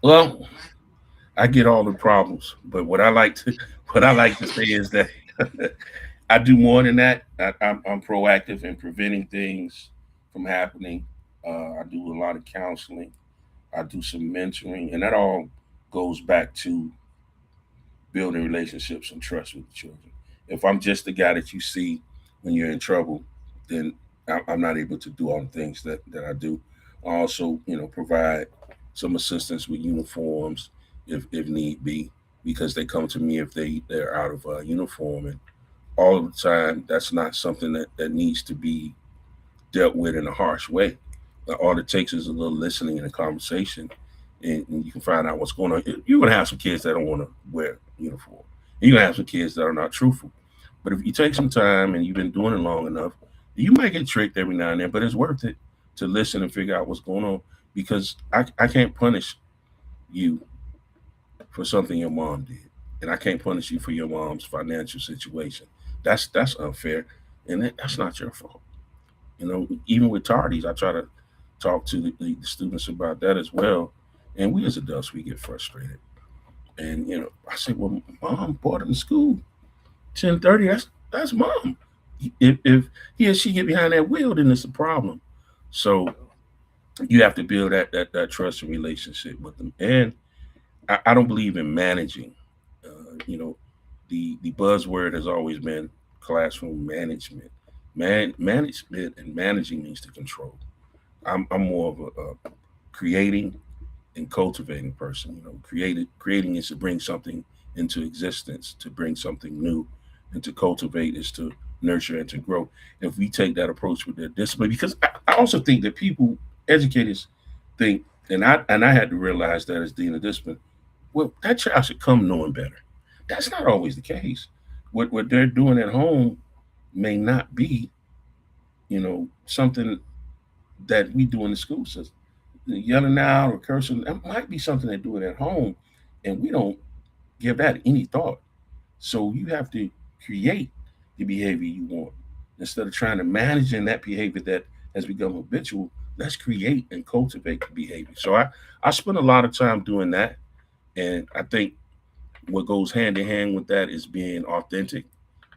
Well, I get all the problems, but what I like to say is that I do more than that. I'm proactive in preventing things from happening. I do a lot of counseling. I do some mentoring, and that all goes back to building relationships and trust with the children. If I'm just the guy that you see when you're in trouble, then I'm not able to do all the things that I do. I also, provide some assistance with uniforms if need be, because they come to me if they're out of uniform, and all of the time that's not something that needs to be dealt with in a harsh way. All it takes is a little listening and a conversation, and you can find out what's going on. You're going to have some kids that don't want to wear uniform. You're going to have some kids that are not truthful. But if you take some time and you've been doing it long enough, you might get tricked every now and then, but it's worth it to listen and figure out what's going on, because I can't punish you for something your mom did, and I can't punish you for your mom's financial situation. That's unfair. and that's not your fault. Even with tardies, I try to talk to the students about that as well. And we as adults, we get frustrated. And I said, well, mom brought him to school 10:30. That's mom. If he or she get behind that wheel, then it's a problem. So you have to build that trust and relationship with them. And I don't believe in managing. The buzzword has always been classroom management. Management and managing means to control. I'm more of a creating and cultivating person. Creating is to bring something into existence, to bring something new, and to cultivate is to nurture and to grow. If we take that approach with their discipline, because I also think that people, educators, think, and I had to realize that as dean of discipline, well, that child should come knowing better. That's not always the case. What they're doing at home may not be, something that we do in the school system. Yelling out or cursing, that might be something they do it at home, and we don't give that any thought. So you have to create the behavior you want instead of trying to manage in that behavior that has become habitual. Let's create and cultivate the behavior. So I spend a lot of time doing that, and I think what goes hand in hand with that is being authentic.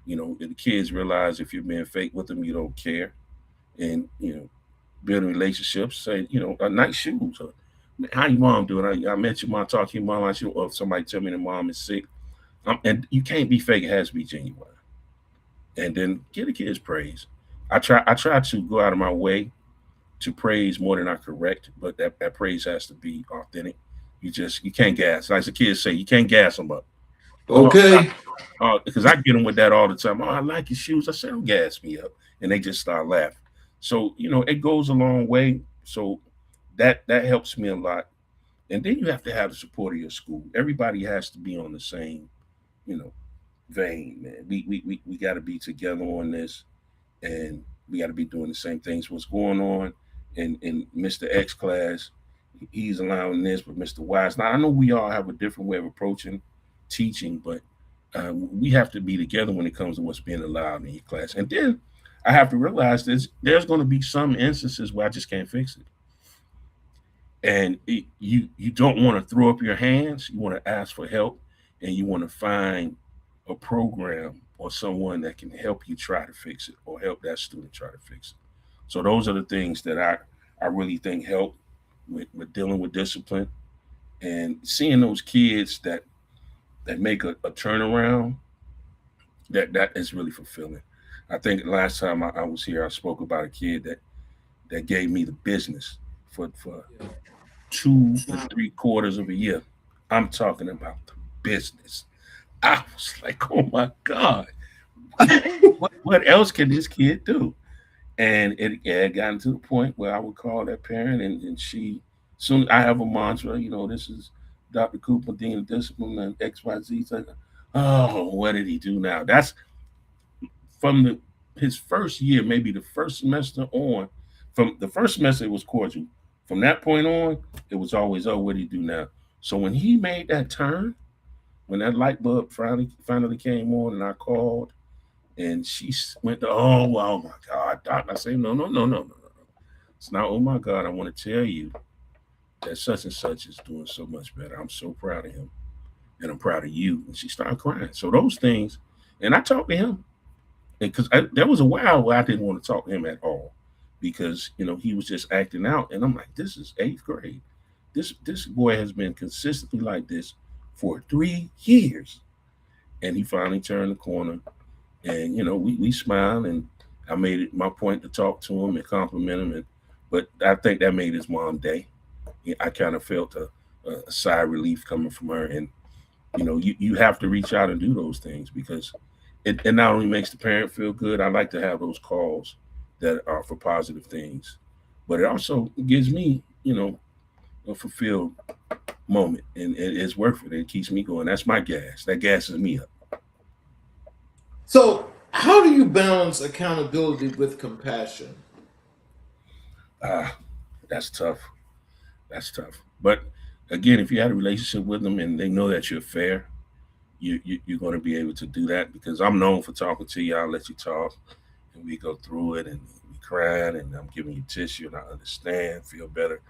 The kids realize if you're being fake with them, you don't care, and building relationships. Say, nice shoes. How your mom doing? I met your mom, talk to your mom. Or if somebody tell me the mom is sick, and you can't be fake. It has to be genuine. And then give the kids praise. I try to go out of my way to praise more than I correct, but that praise has to be authentic. You can't gas. Like the kids say, you can't gas them up. Okay. Because I get them with that all the time. Oh, I like your shoes. I said, don't gas me up. And they just start laughing. So, it goes a long way. So that helps me a lot. And then you have to have the support of your school. Everybody has to be on the same, vein, man. We got to be together on this, and we got to be doing the same things. What's going on in Mr. X class, he's allowing this, but Mr. Wise. Now, I know we all have a different way of approaching teaching, but we have to be together when it comes to what's being allowed in your class. And then I have to realize there's going to be some instances where I just can't fix it. And you don't want to throw up your hands. You want to ask for help, and you want to find a program or someone that can help you try to fix it or help that student try to fix it. So those are the things that I really think help with dealing with discipline and seeing those kids that make a turnaround. That is really fulfilling. I think last time I was here, I spoke about a kid that gave me the business for 2 to 3/4 of a year. I'm talking about the business. I was like, oh my God, what else can this kid do? And it had gotten to the point where I would call that parent, and she, soon I have a mantra, this is Dr. Cooper, Dean of Discipline, and XYZ. Like, oh, what did he do now? That's from his first year, maybe the first semester on. From the first semester, it was cordial. From that point on, it was always, oh, what did he do now? So when he made that turn, when that light bulb finally came on, and I called, and she went to, oh my God, Doc. I say, no. It's not, oh my God, I want to tell you that such and such is doing so much better. I'm so proud of him, and I'm proud of you. And she started crying. So those things, and I talked to him, because there was a while where I didn't want to talk to him at all, because he was just acting out, and I'm like, this is 8th grade. This boy has been consistently like this for 3 years, and he finally turned the corner, and we smiled, and I made it my point to talk to him and compliment him, but I think that made his mom day. I kind of felt a sigh of relief coming from her, and you have to reach out and do those things, because it not only makes the parent feel good. I like to have those calls that are for positive things, but it also gives me a fulfilled moment, and it's worth it. It keeps me going. That's my gas. That gasses me up. So how do you balance accountability with compassion? That's tough. But again, if you had a relationship with them and they know that you're fair, you're going to be able to do that, because I'm known for talking to you. I'll let you talk. and we go through it, and we crying, and I'm giving you tissue, and I understand, feel better.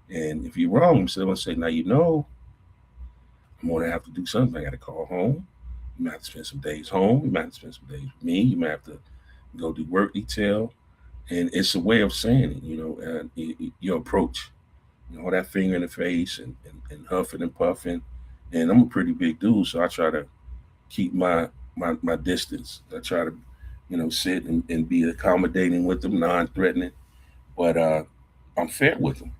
And if you're wrong, I'm still gonna say, now I'm gonna have to do something. I gotta call home. You might have to spend some days home. You might have to spend some days with me. You might have to go do work detail. And it's a way of saying it, and your approach, all that finger in the face and huffing and puffing. And I'm a pretty big dude, so I try to keep my distance. I try to, sit and be accommodating with them, non-threatening, but I'm fair with them.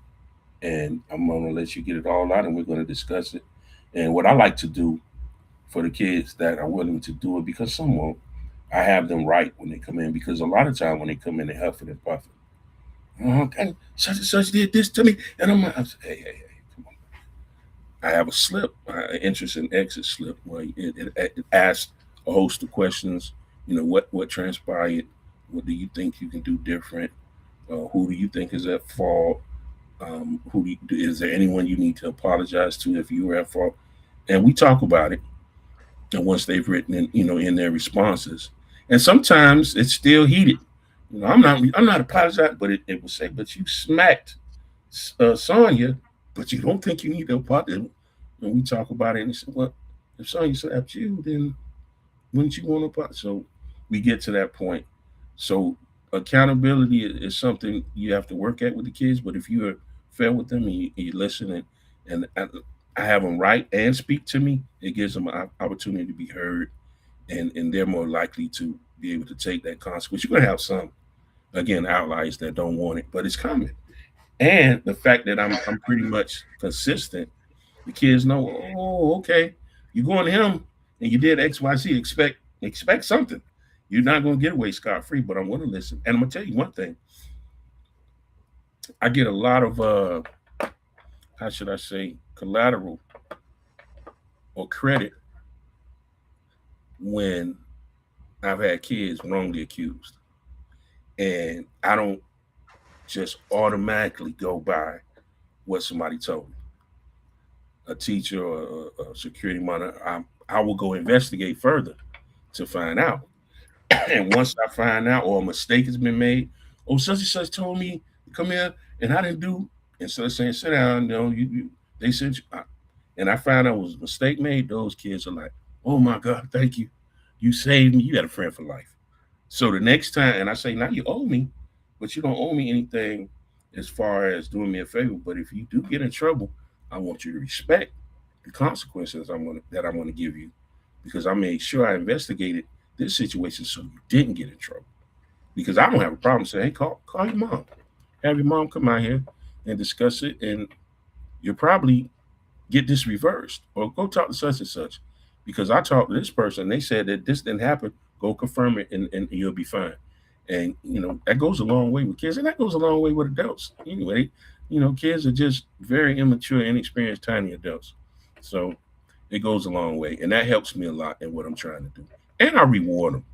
And I'm gonna let you get it all out, and we're gonna discuss it. And what I like to do for the kids that are willing to do it, because some won't, I have them right when they come in, because a lot of time when they come in, they're huffing and puffing. Okay, such and such did this to me, and I'm say, hey, come on. I have a slip, an interest and exit slip, where it asks a host of questions. What transpired? What do you think you can do different? Who do you think is at fault? Is there anyone you need to apologize to if you were at fault? And we talk about it. And once they've written in their responses, and sometimes it's still heated. I'm not apologizing, but it will say, but you smacked Sonya, but you don't think you need to apologize. And we talk about it, and they said, well, if Sonya slapped you, then wouldn't you want to apologize? So we get to that point. So accountability is something you have to work at with the kids. But if you're fair with them and you listen, and I have them write and speak to me, it gives them an opportunity to be heard, and they're more likely to be able to take that consequence. You're going to have some, again, outliers that don't want it, but it's coming. And the fact that I'm pretty much consistent, the kids know, oh, okay, you're going to him and you did XYZ, expect something. You're not going to get away scot-free, but I'm going to listen. And I'm going to tell you one thing. I get a lot of, how should I say, collateral or credit when I've had kids wrongly accused. And I don't just automatically go by what somebody told me. A teacher or a security monitor, I will go investigate further to find out. And once I find out, or a mistake has been made, such and such told me to come here and I didn't do, instead of saying, sit down, they said, and I found out it was a mistake made, those kids are like, oh my God, thank you. You saved me. You got a friend for life. So the next time, and I say, now you owe me, but you don't owe me anything as far as doing me a favor. But if you do get in trouble, I want you to respect the consequences that I'm going to give you, because I made sure I investigated this situation so you didn't get in trouble. Because I don't have a problem saying, hey, call your mom. Have your mom come out here and discuss it, and you'll probably get this reversed, or go talk to such and such. Because I talked to this person, they said that this didn't happen. Go confirm it, and you'll be fine. And that goes a long way with kids, and that goes a long way with adults. Anyway, kids are just very immature, inexperienced, tiny adults. So it goes a long way, and that helps me a lot in what I'm trying to do. And I reward them.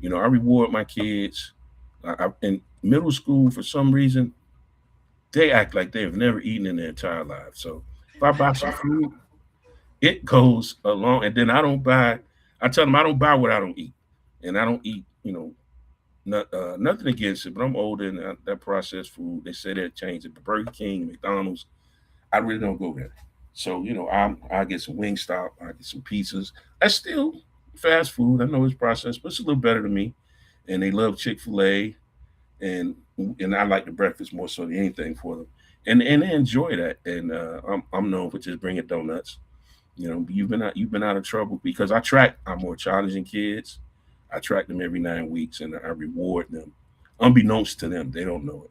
I reward my kids. In middle school, for some reason, they act like they've never eaten in their entire lives. So if I buy some food, it goes along. And then I tell them I don't buy what I don't eat. And I don't eat, nothing against it, but I'm older, and that processed food, they say that changed it. But Burger King, McDonald's, I really don't go there. So, I get some Wingstop, I get some pizzas. That's still fast food. I know it's processed, but it's a little better to me. And they love Chick-fil-A, and I like the breakfast more so than anything for them. And they enjoy that. And I'm known for just bringing donuts. You've been out of trouble, because I'm more challenging kids. I track them every 9 weeks, and I reward them, unbeknownst to them. They don't know it.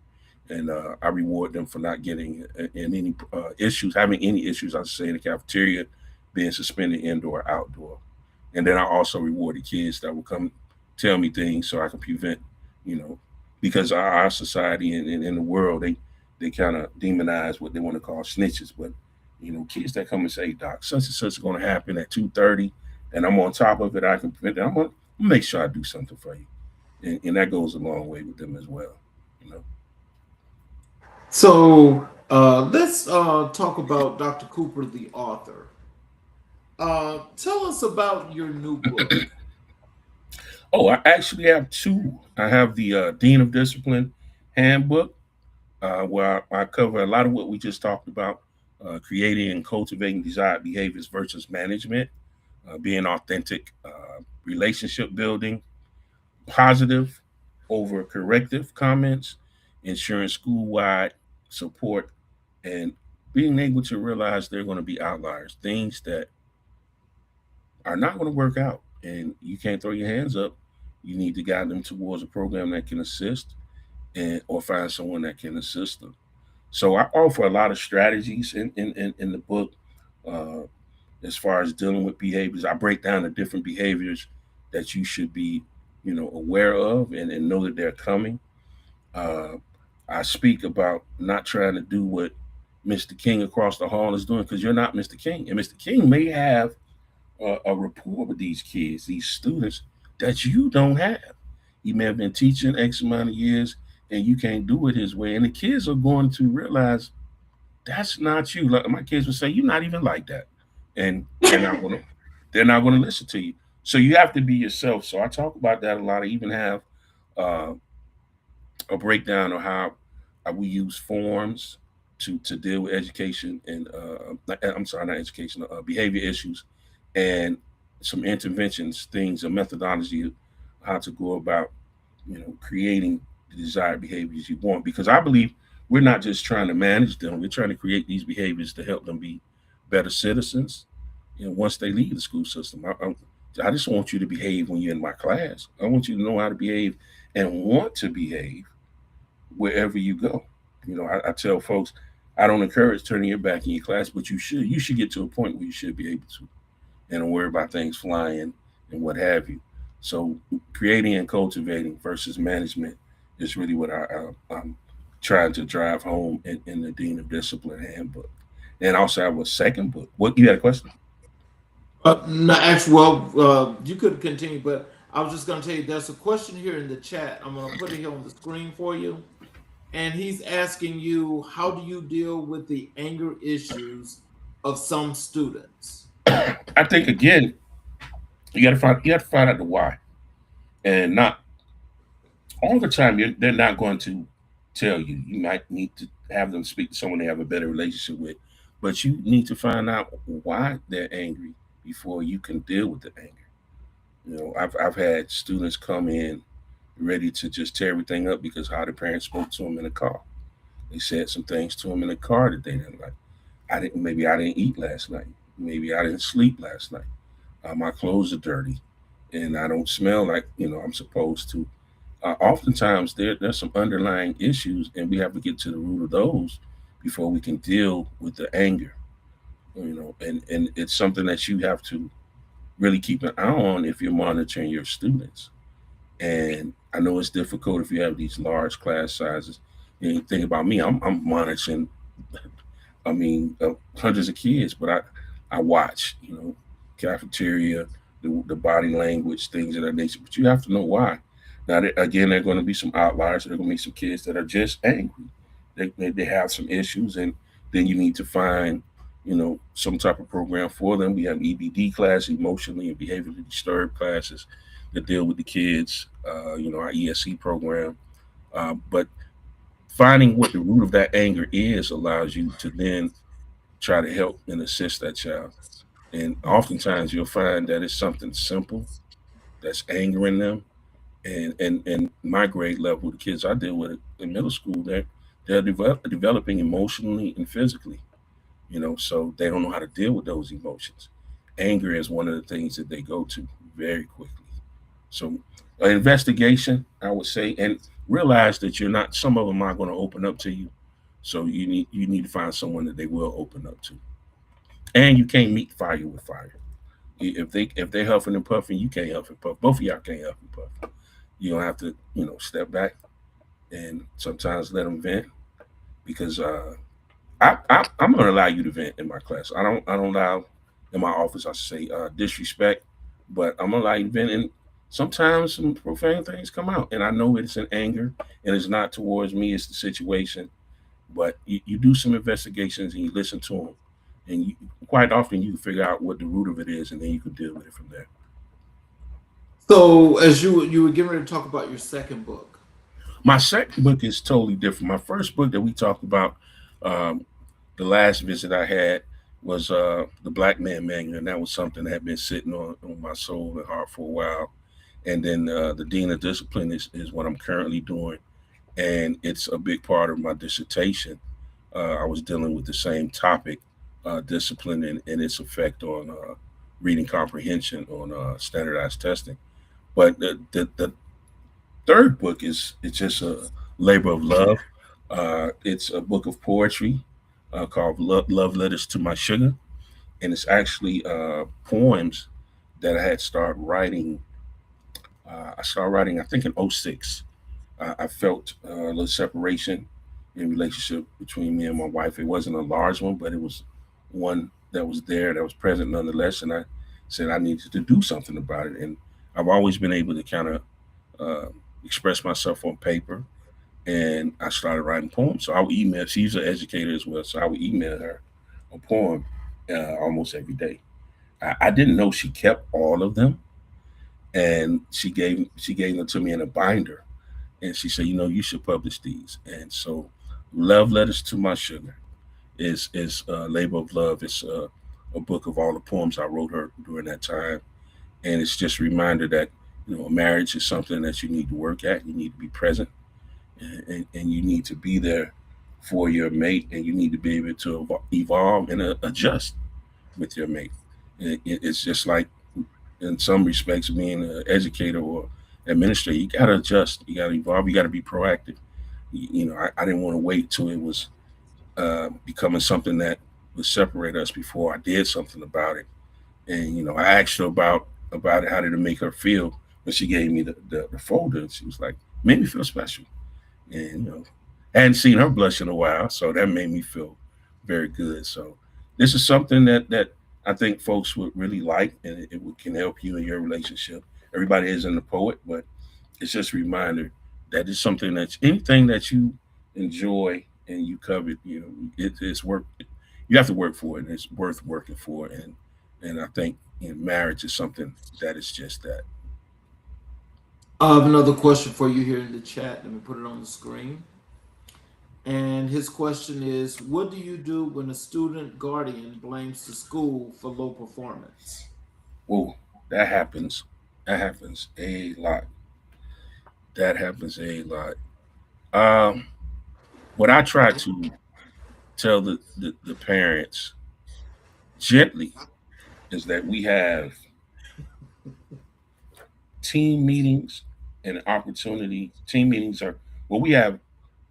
And I reward them for not getting in any issues, having any issues, I say, in the cafeteria, being suspended indoor or outdoor. And then I also reward the kids that will come tell me things so I can prevent, because our society and in the world, they kind of demonize what they want to call snitches. But, kids that come and say, Doc, such and such is going to happen at 2:30, and I'm on top of it, I can prevent it. I'm going to make sure I do something for you. And that goes a long way with them as well. So let's talk about Dr. Cooper, the author. Tell us about your new book. Oh, I actually have two. I have the Dean of Discipline handbook, where I cover a lot of what we just talked about, creating and cultivating desired behaviors versus management, being authentic, relationship building, positive over corrective comments, ensuring school wide support, and being able to realize they're going to be outliers, things that are not going to work out. And you can't throw your hands up. You need to guide them towards a program that can assist and or find someone that can assist them. So I offer a lot of strategies in the book, uh, as far as dealing with behaviors. I break down the different behaviors that you should be, aware of and know that they're coming. Uh, I speak about not trying to do what Mr. King across the hall is doing, because you're not Mr. King. And Mr. King may have a rapport with these kids, these students, that you don't have. He may have been teaching X amount of years and you can't do it his way. And the kids are going to realize that's not you. Like my kids would say, "You're not even like that," and they're not gonna listen to you. So you have to be yourself. So I talk about that a lot. I even have uh, a breakdown of how we use forms to deal with education and I'm sorry, not education, behavior issues, and some interventions, things, a methodology, how to go about, creating the desired behaviors you want. Because I believe we're not just trying to manage them; we're trying to create these behaviors to help them be better citizens. Once they leave the school system, I just want you to behave when you're in my class. I want you to know how to behave and want to behave wherever you go. I tell folks, I don't encourage turning your back in your class, but you should. You should get to a point where you should be able to, and don't worry about things flying and what have you. So, creating and cultivating versus management is really what I'm trying to drive home in the Dean of Discipline handbook. And also, I have a second book. What you had a question? No, actually, well, you could continue, but I was just going to tell you there's a question here in the chat. I'm going to put it here on the screen for you. And he's asking you, how do you deal with the anger issues of some students? I think again, you have to find out the why, and not all the time. They're not going to tell you. You might need to have them speak to someone they have a better relationship with, but you need to find out why they're angry before you can deal with the anger. I've had students come in ready to just tear everything up because how the parents spoke to them in the car. They said some things to them in the car that they didn't like. Maybe I didn't eat last night. Maybe I didn't sleep last night. My clothes are dirty, and I don't smell like I'm supposed to. Oftentimes there's some underlying issues, and we have to get to the root of those before we can deal with the anger. And it's something that you have to really keep an eye on if you're monitoring your students. And I know it's difficult if you have these large class sizes. And you think about me, I'm monitoring, hundreds of kids, but I watch, cafeteria, the body language, things of that nature. But you have to know why. Now, again, there are going to be some outliers. There are going to be some kids that are just angry. They have some issues, and then you need to find, some type of program for them. We have EBD class, emotionally and behaviorally disturbed classes that deal with the kids. Our ESC program, but finding what the root of that anger is allows you to then try to help and assist that child. And oftentimes you'll find that it's something simple that's angering them. And my grade level, the kids I deal with in middle school, they're developing emotionally and physically. So they don't know how to deal with those emotions. Anger is one of the things that they go to very quickly. So, an investigation, I would say, and realize that you're not. Some of them aren't going to open up to you, so you need to find someone that they will open up to. And you can't meet fire with fire. If they're huffing and puffing, you can't huff and puff. Both of y'all can't huff and puff. You don't have to step back and sometimes let them vent, because I'm going to allow you to vent in my class. I don't allow in my office, I say, disrespect, but I'm going to allow you to vent. And sometimes some profane things come out, and I know it's in anger, and it's not towards me, it's the situation. But you do some investigations and you listen to them, and quite often you can figure out what the root of it is, and then you can deal with it from there. So, as you were getting ready to talk about your second book. My second book is totally different. My first book that we talked about, um, the last visit I had was the Black Man Manual, and that was something that had been sitting on my soul and heart for a while. And then the Dean of Discipline is what I'm currently doing, and it's a big part of my dissertation. I was dealing with the same topic, discipline and its effect on reading comprehension on standardized testing. But the third book is it's just a labor of love. It's a book of poetry called Love Letters to My Sugar, and it's actually poems that I had started writing. I started writing, I think, in '06. I felt a little separation in relationship between me and my wife. It wasn't a large one, but it was one that was there, that was present nonetheless. And I said I needed to do something about it. And I've always been able to kind of uh, express myself on paper. And I started writing poems. So I would email. She's an educator as well, so I would email her a poem almost every day. I didn't know she kept all of them, and she gave them to me in a binder, and she said, you should publish these. And so, Love Letters to My Sugar is Labor of Love. It's a book of all the poems I wrote her during that time, and it's just a reminder that marriage is something that you need to work at. You need to be present, and you need to be there for your mate, and you need to be able to evolve and adjust with your mate. It's just like, in some respects, being an educator or administrator, you got to adjust, you got to evolve, you got to be proactive. I didn't want to wait till it was becoming something that would separate us before I did something about it. And I asked her about it, how did it make her feel when she gave me the folder. And she was like, made me feel special. And I hadn't seen her blush in a while, so that made me feel very good. So this is something that I think folks would really like, and can help you in your relationship. Everybody isn't a poet, but it's just a reminder that it's something that's anything that you enjoy and you covet. It's work. You have to work for it, and it's worth working for. And I think marriage is something that is just that. I have another question for you here in the chat. Let me put it on the screen. And his question is, what do you do when a student guardian blames the school for low performance? Whoa, that happens. That happens a lot. That happens a lot. Um, what I try to tell the parents gently is that we have team meetings and opportunity. Team meetings are, well, we have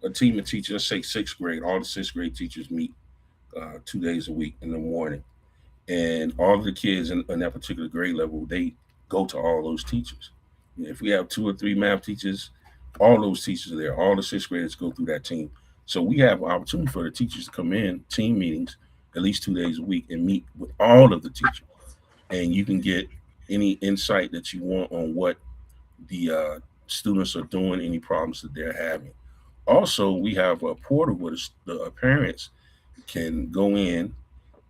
a team of teachers, let's say sixth grade, all the sixth grade teachers meet 2 days a week in the morning. And all of the kids in that particular grade level, they go to all those teachers. If we have two or three math teachers, all those teachers are there. All the sixth graders go through that team. So we have an opportunity for the teachers to come in, team meetings, at least 2 days a week, and meet with all of the teachers. And you can get any insight that you want on what the students are doing, any problems that they're having. Also, we have a portal where the parents can go in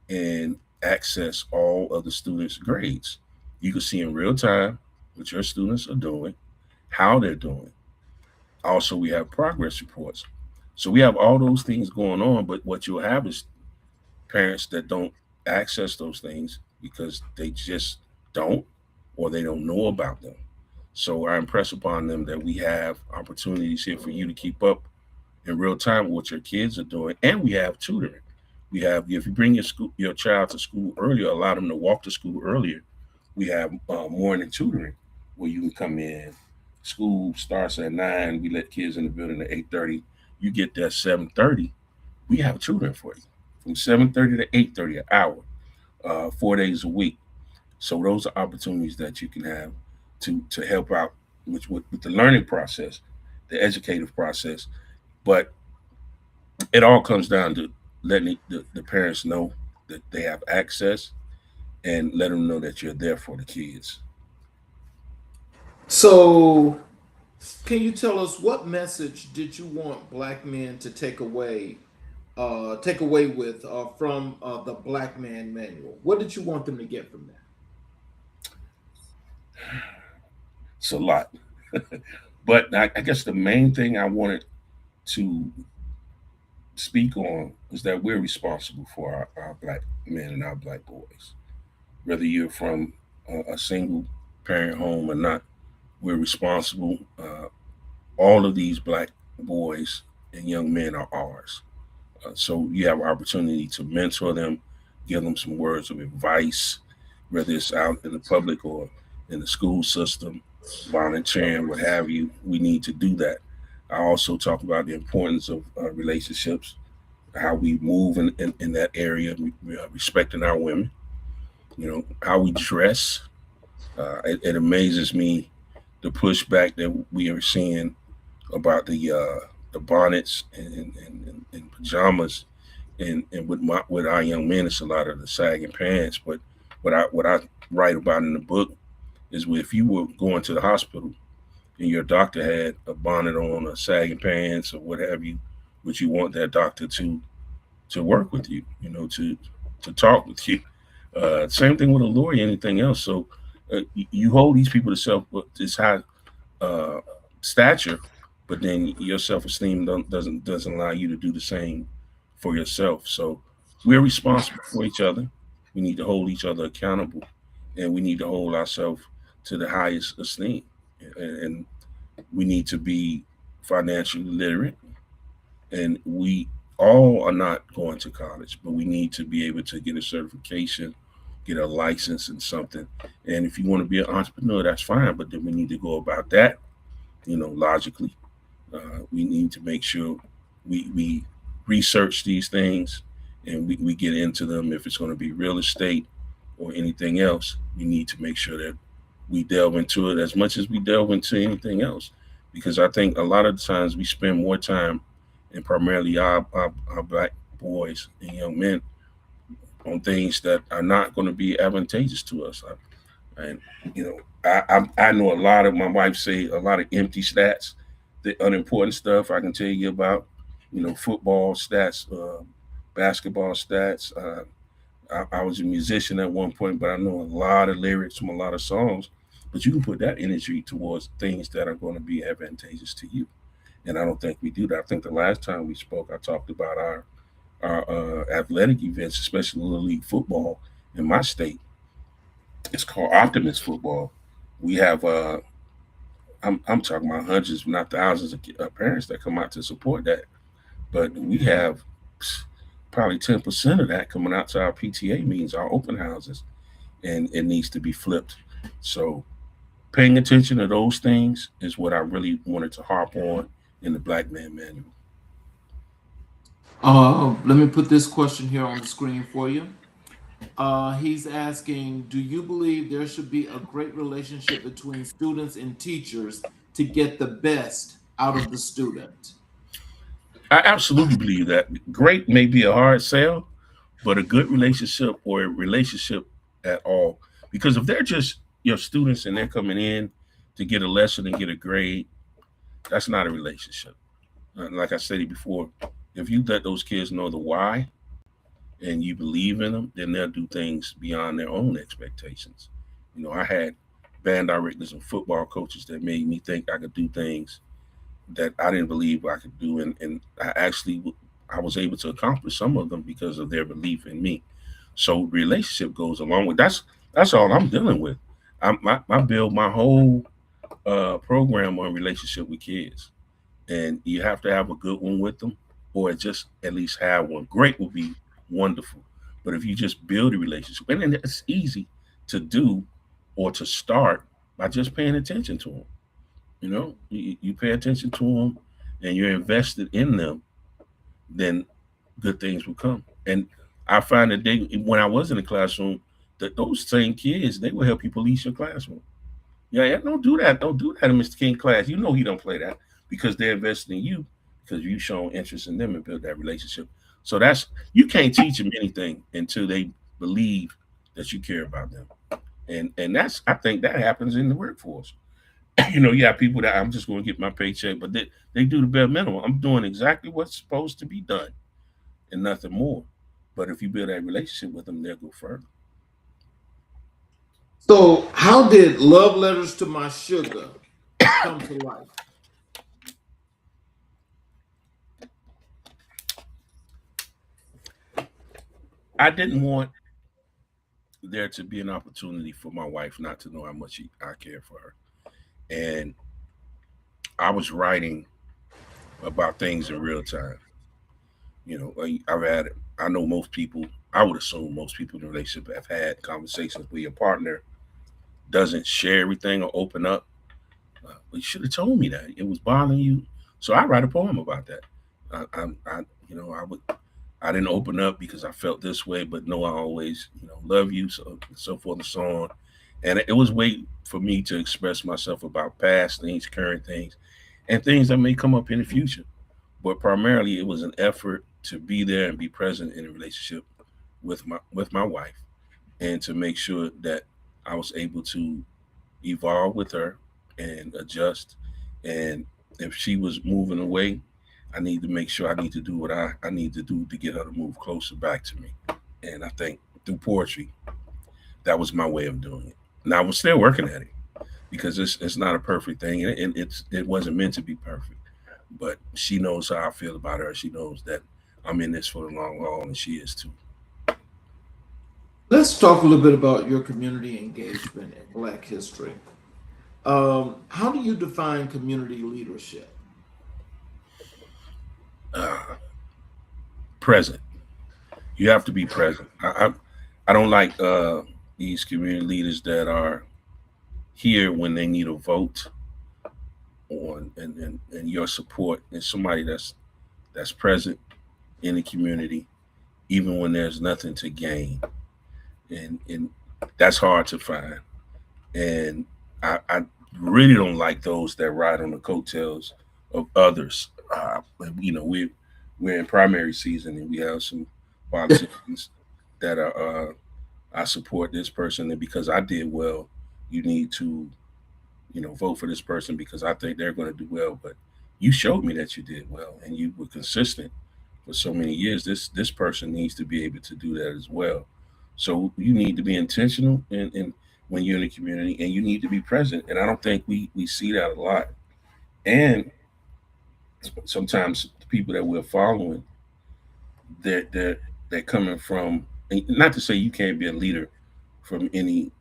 and access all of the students' grades. You can see in real time what your students are doing, how they're doing. Also, we have progress reports. So we have all those things going on, but what you'll have is parents that don't access those things because they just don't, or they don't know about them. So I impress upon them that we have opportunities here for you to keep up in real time with what your kids are doing, and we have tutoring. We have, if you bring your child to school earlier, allow them to walk to school earlier. We have morning tutoring where you can come in. School starts at 9. We let kids in the building at 8:30. You get there at 7:30. We have tutoring for you from 7:30 to 8:30, an hour, 4 days a week. So those are opportunities that you can have to help out with the learning process, the educative process. But it all comes down to letting the parents know that they have access, and let them know that you're there for the kids. So, can you tell us what message did you want black men to take away with from the Black Man Manual? What did you want them to get from that? It's a lot. But I guess the main thing I wanted to speak on is that we're responsible for our black men and our black boys. Whether you're from a single parent home or not, we're responsible. All of these black boys and young men are ours. So you have an opportunity to mentor them, give them some words of advice, whether it's out in the public or in the school system, volunteering, what have you. We need to do that. I also talk about the importance of relationships, how we move in that area, respecting our women, how we dress. It amazes me the pushback that we are seeing about the bonnets and pajamas, and with our young men, it's a lot of the sagging pants. But what I write about in the book is if you were going to the hospital and your doctor had a bonnet on or sagging pants or what have you, would you want that doctor to work with you, to talk with you? Same thing with a lawyer, anything else. So you hold these people to this high uh, stature, but then your self esteem doesn't allow you to do the same for yourself. So we're responsible for each other. We need to hold each other accountable, and we need to hold ourselves to the highest esteem. And we need to be financially literate, and we all are not going to college, but we need to be able to get a certification, get a license in something. And if you want to be an entrepreneur, that's fine, but then we need to go about that, logically. We need to make sure we research these things and we get into them. If it's going to be real estate or anything else, we need to make sure that we delve into it as much as we delve into anything else. Because I think a lot of the times we spend more time, and primarily our black boys and young men, on things that are not going to be advantageous to us. And I know a lot of, my wife say, a lot of empty stats, the unimportant stuff I can tell you about, football stats, basketball stats. I was a musician at one point, but I know a lot of lyrics from a lot of songs. But you can put that energy towards things that are going to be advantageous to you. And I don't think we do that. I think the last time we spoke, I talked about our athletic events, especially Little League football in my state. It's called Optimist football. We have I'm talking about hundreds, if not thousands of parents that come out to support that. But we have probably 10% of that coming out to our PTA meetings, our open houses, and it needs to be flipped. So paying attention to those things is what I really wanted to harp on in the Black Man Manual. Let me put this question here on the screen for you. He's asking, do you believe there should be a great relationship between students and teachers to get the best out of the student? I absolutely believe that. Great may be a hard sell, but a good relationship, or a relationship at all. Because if they're just your students and they're coming in to get a lesson and get a grade, that's not a relationship. Like I said before, if you let those kids know the why and you believe in them, then they'll do things beyond their own expectations. I had band directors and football coaches that made me think I could do things that I didn't believe I could do, and I was able to accomplish some of them because of their belief in me. So relationship goes along with that's all I'm dealing with. I build my whole program on relationship with kids, and you have to have a good one with them, or just at least have one. Great would be wonderful, but if you just build a relationship, and then it's easy to do or to start by just paying attention to them. You pay attention to them and you're invested in them, then good things will come. And I find that when I was in the classroom, that those same kids, they will help you police your classroom. Yeah, don't do that. Don't do that in Mr. King class. He don't play that, because they're invested in you, because you've shown interest in them and build that relationship. So you can't teach them anything until they believe that you care about them. And I think that happens in the workforce. You have people that I'm just going to get my paycheck, but they do the bare minimum. I'm doing exactly what's supposed to be done and nothing more. But if you build that relationship with them, they'll go further. So, how did Love Letters to My Sugar come to life? I didn't want there to be an opportunity for my wife not to know how much I care for her. And I was writing about things in real time. I know most people, I would assume most people in a relationship have had conversations where your partner doesn't share everything or open up. Well, you should have told me that it was bothering you. So I write a poem about that. I I didn't open up because I felt this way, but no, I always, love you, so forth and so on. And it was a way for me to express myself about past things, current things, and things that may come up in the future. But primarily, it was an effort to be there and be present in a relationship with my wife, and to make sure that I was able to evolve with her and adjust. And if she was moving away, I need to make sure I need to do what I need to do to get her to move closer back to me. And I think through poetry, that was my way of doing it. Now I was still working at it because it's not a perfect thing, and it wasn't meant to be perfect. But she knows how I feel about her. She knows that I'm in this for the long haul, and she is too. Let's talk a little bit about your community engagement in Black history. How do you define community leadership? Uh, Present. You have to be present. I don't like these community leaders that are here when they need a vote on and your support, and somebody that's present in the community even when there's nothing to gain, and that's hard to find. And I really don't like those that ride on the coattails of others. We're in primary season, and we have some politicians that are I support this person, and because I did well, you need to vote for this person because I think they're going to do well. But you showed me that you did well, and you were consistent for so many years. This person needs to be able to do that as well. So you need to be intentional in when you're in the community, and you need to be present. And I don't think we see that a lot. And sometimes the people that we're following, they're coming from, and not to say you can't be a leader from any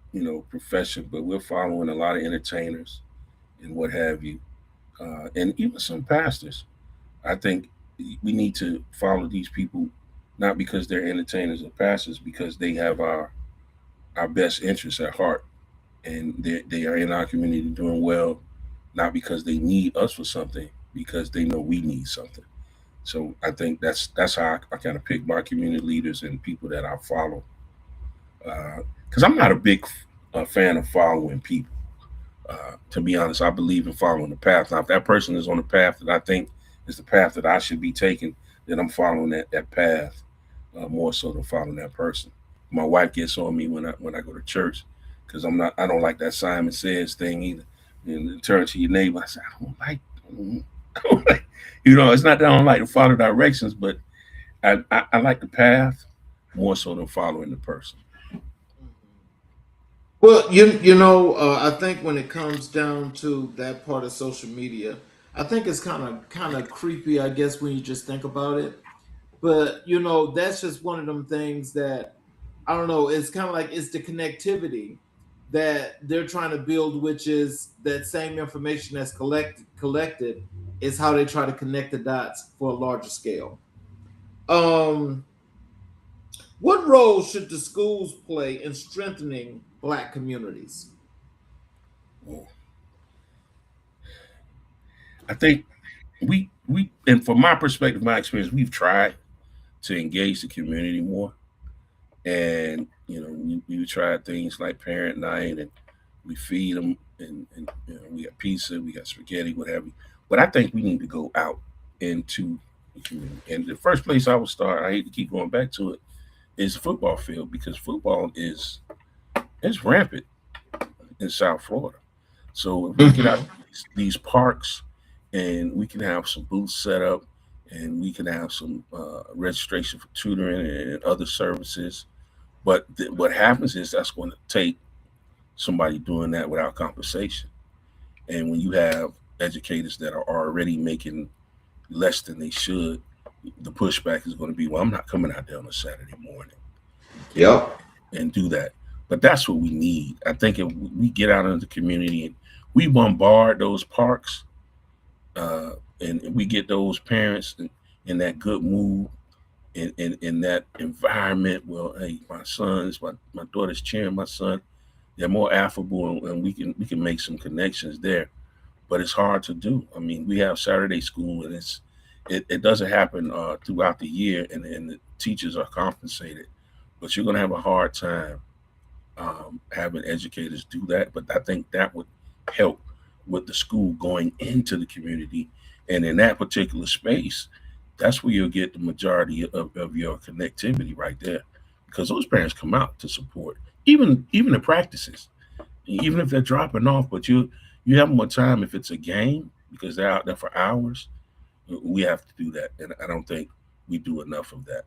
profession, but we're following a lot of entertainers and what have you, and even some pastors. I think we need to follow these people not because they're entertainers or pastors, because they have our best interests at heart, and they are in our community doing well, not because they need us for something, because they know we need something. So I think that's how I kind of pick my community leaders and people that I follow, because I'm not a big fan of following people. To be honest, I believe in following the path. Now, if that person is on the path that I think is the path that I should be taking, then I'm following that path more so than following that person. My wife gets on me when I go to church because I don't like that Simon Says thing either. And turn to your neighbor. I say I don't like it's not that I don't like to follow directions, but I like the path more so than following the person. Well, I think when it comes down to that part of social media, I think it's kind of creepy, I guess, when you just think about it. But that's just one of them things that I don't know. It's kind of like it's the connectivity that they're trying to build, which is that same information that's collected is how they try to connect the dots for a larger scale. Um, what role should the schools play in strengthening Black communities? Well, I think and from my perspective, my experience, we've tried to engage the community more. And we tried things like parent night, and we feed them, and we got pizza, we got spaghetti, what have you. But I think we need to go out into the community. And the first place I would start, I hate to keep going back to it, is the football field, because football is rampant in South Florida. So if we get out these parks, and we can have some booths set up, and we can have some registration for tutoring and other services. But what happens is that's going to take somebody doing that without compensation. And when you have educators that are already making less than they should, the pushback is going to be, well, I'm not coming out there on a Saturday morning and Yep. and do that. But that's what we need. I think if we get out into the community and we bombard those parks, uh, and we get those parents in that good mood, in that environment. Well, hey, my daughter's cheering my son. They're more affable, and we can make some connections there. But it's hard to do. I mean, we have Saturday school, and it doesn't happen throughout the year, and the teachers are compensated. But you're going to have a hard time having educators do that. But I think that would help with the school going into the community, and in that particular space, that's where you'll get the majority of your connectivity right there, because those parents come out to support, even the practices, even if they're dropping off. But you have more time if it's a game because they're out there for hours. We have to do that, and I don't think we do enough of that.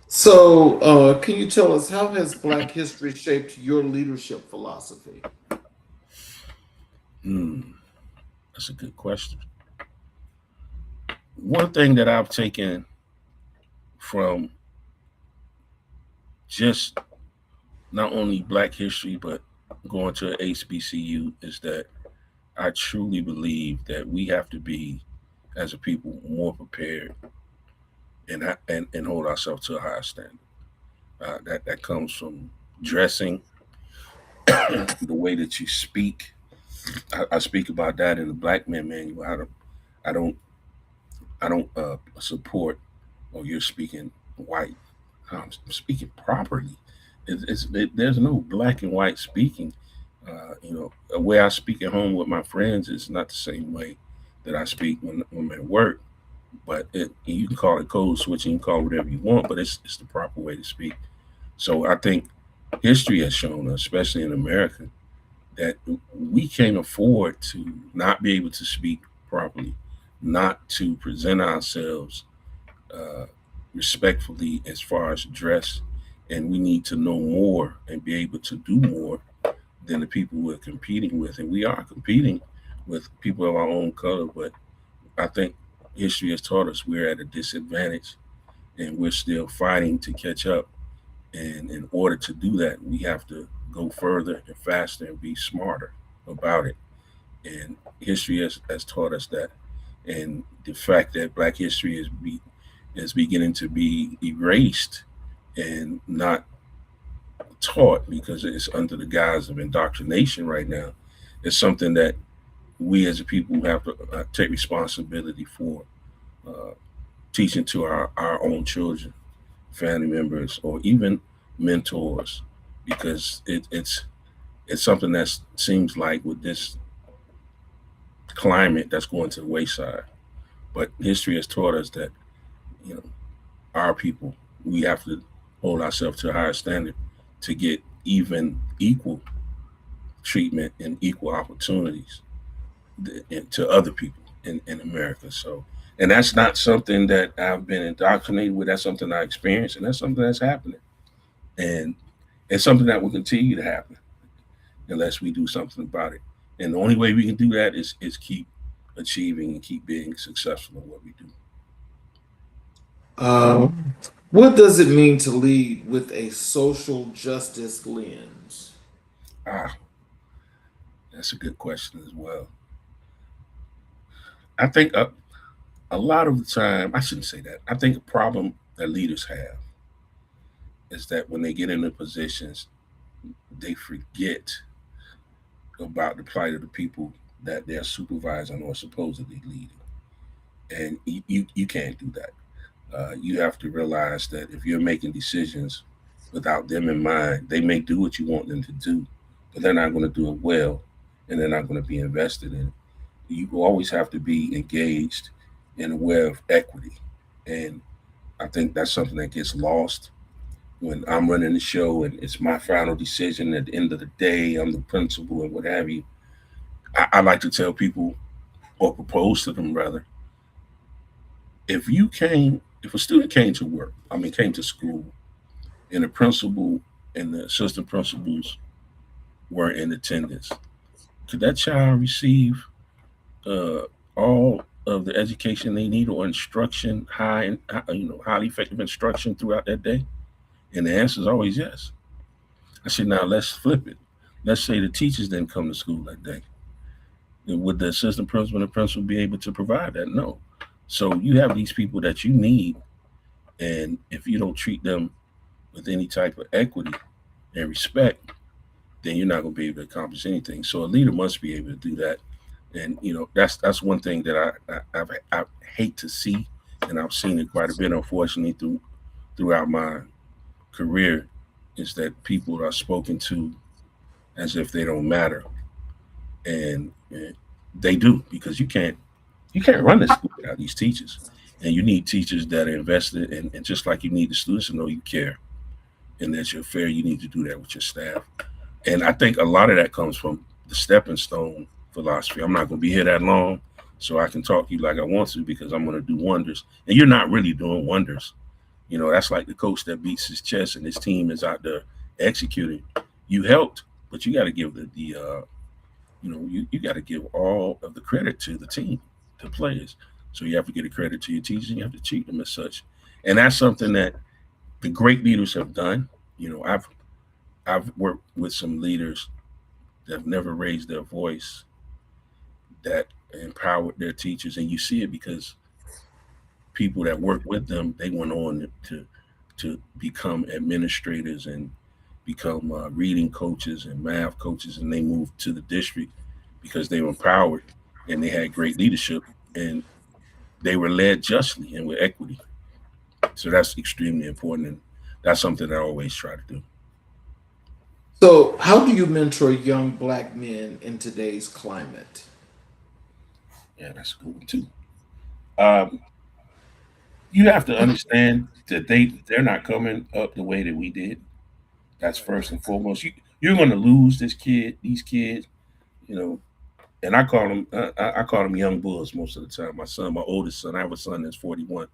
So, can you tell us how has Black history shaped your leadership philosophy? Hmm, that's a good question. One thing that I've taken from just not only Black history but going to HBCU is that I truly believe that we have to be, as a people, more prepared and hold ourselves to a higher standard. That comes from dressing, the way that you speak. I speak about that in the Black Men Manual. I don't I don't support. Oh, you're speaking white. I'm speaking properly. There's no black and white speaking. The way I speak at home with my friends is not the same way that I speak when I'm at work. But you can call it code switching, you can call it whatever you want, but it's the proper way to speak. So I think history has shown us, especially in America, that we can't afford to not be able to speak properly, not to present ourselves uh, respectfully as far as dress, and we need to know more and be able to do more than the people we're competing with. And we are competing with people of our own color, but I think history has taught us we're at a disadvantage and we're still fighting to catch up. And in order to do that, we have to go further and faster and be smarter about it. And history has taught us that. And the fact that Black history is beginning to be erased and not taught because it's under the guise of indoctrination right now is something that we as a people have to take responsibility for, uh, teaching to our own children, family members, or even mentors, because it's something that seems like with this climate that's going to the wayside. But history has taught us that you know our people, we have to hold ourselves to a higher standard to get even equal treatment and equal opportunities to other people in America. So, and that's not something that I've been indoctrinated with. That's something I experienced, and that's something that's happening, and it's something that will continue to happen unless we do something about it. And the only way we can do that is keep achieving and keep being successful in what we do. What does it mean to lead with a social justice lens? Ah, that's a good question as well. I think a lot of the time, I shouldn't say that. I think a problem that leaders have is that when they get into positions, they forget about the plight of the people that they're supervising or supposedly leading. And you can't do that. You have to realize that if you're making decisions without them in mind, they may do what you want them to do, but they're not going to do it well, and they're not going to be invested in it. You always have to be engaged and aware of equity. And I think that's something that gets lost when I'm running the show and it's my final decision. At the end of the day, I'm the principal and what have you. I like to tell people, or propose to them rather, if a student came to work, I mean, came to school, and the principal and the assistant principals were in attendance, could that child receive uh, all of the education they need or instruction, highly effective instruction throughout that day? And the answer is always yes. I said, now let's flip it. Let's say the teachers didn't come to school that day. Would the assistant principal and the principal be able to provide that? No. So you have these people that you need, and if you don't treat them with any type of equity and respect, then you're not going to be able to accomplish anything. So a leader must be able to do that, and that's one thing that I hate to see, and I've seen it quite a bit, unfortunately, throughout my career, is that people are spoken to as if they don't matter, and they do, because you can't run this school without these teachers, and you need teachers that are invested, and just like you need the students to know you care and that you're fair, you need to do that with your staff. And I think a lot of that comes from the stepping stone philosophy. I'm not going to be here that long, so I can talk to you like I want to, because I'm going to do wonders, and you're not really doing wonders. That's like the coach that beats his chest and his team is out there executing. You helped, but you got to give you got to give all of the credit to the team, to players. So you have to give the credit to your teachers, and you have to treat them as such. And that's something that the great leaders have done. I've worked with some leaders that have never raised their voice, that empowered their teachers, and you see it because people that work with them, they went on to become administrators and become reading coaches and math coaches, and they moved to the district because they were empowered and they had great leadership, and they were led justly and with equity. So that's extremely important, and that's something I always try to do. So, how do you mentor young black men in today's climate? Yeah, that's a good one too. Um, you have to understand that they're not coming up the way that we did. That's first and foremost. You're going to lose these kids, you know. And I call them young bulls most of the time. My oldest son, I have a son that's 41.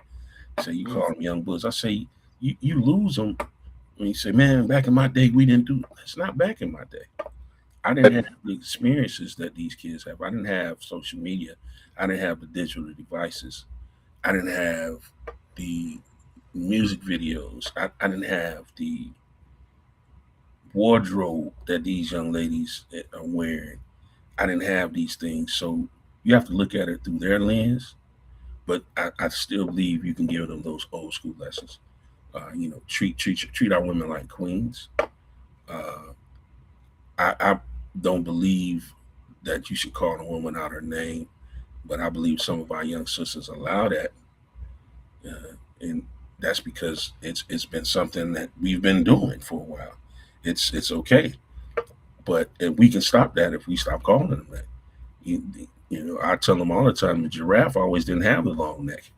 So you call them young bulls. I say you lose them when you say, man, back in my day we didn't do. It's not back in my day. I didn't have the experiences that these kids have. I didn't have social media. I didn't have the digital devices. I didn't have the music videos. I didn't have the wardrobe that these young ladies are wearing. I didn't have these things. So you have to look at it through their lens. But I still believe you can give them those old school lessons. Treat our women like queens. Uh, I don't believe that you should call a woman out her name, but I believe some of our young sisters allow that, and that's because it's been something that we've been doing for a while. It's okay, but and we can stop that if we stop calling them that. I tell them all the time, the giraffe always didn't have the long neck.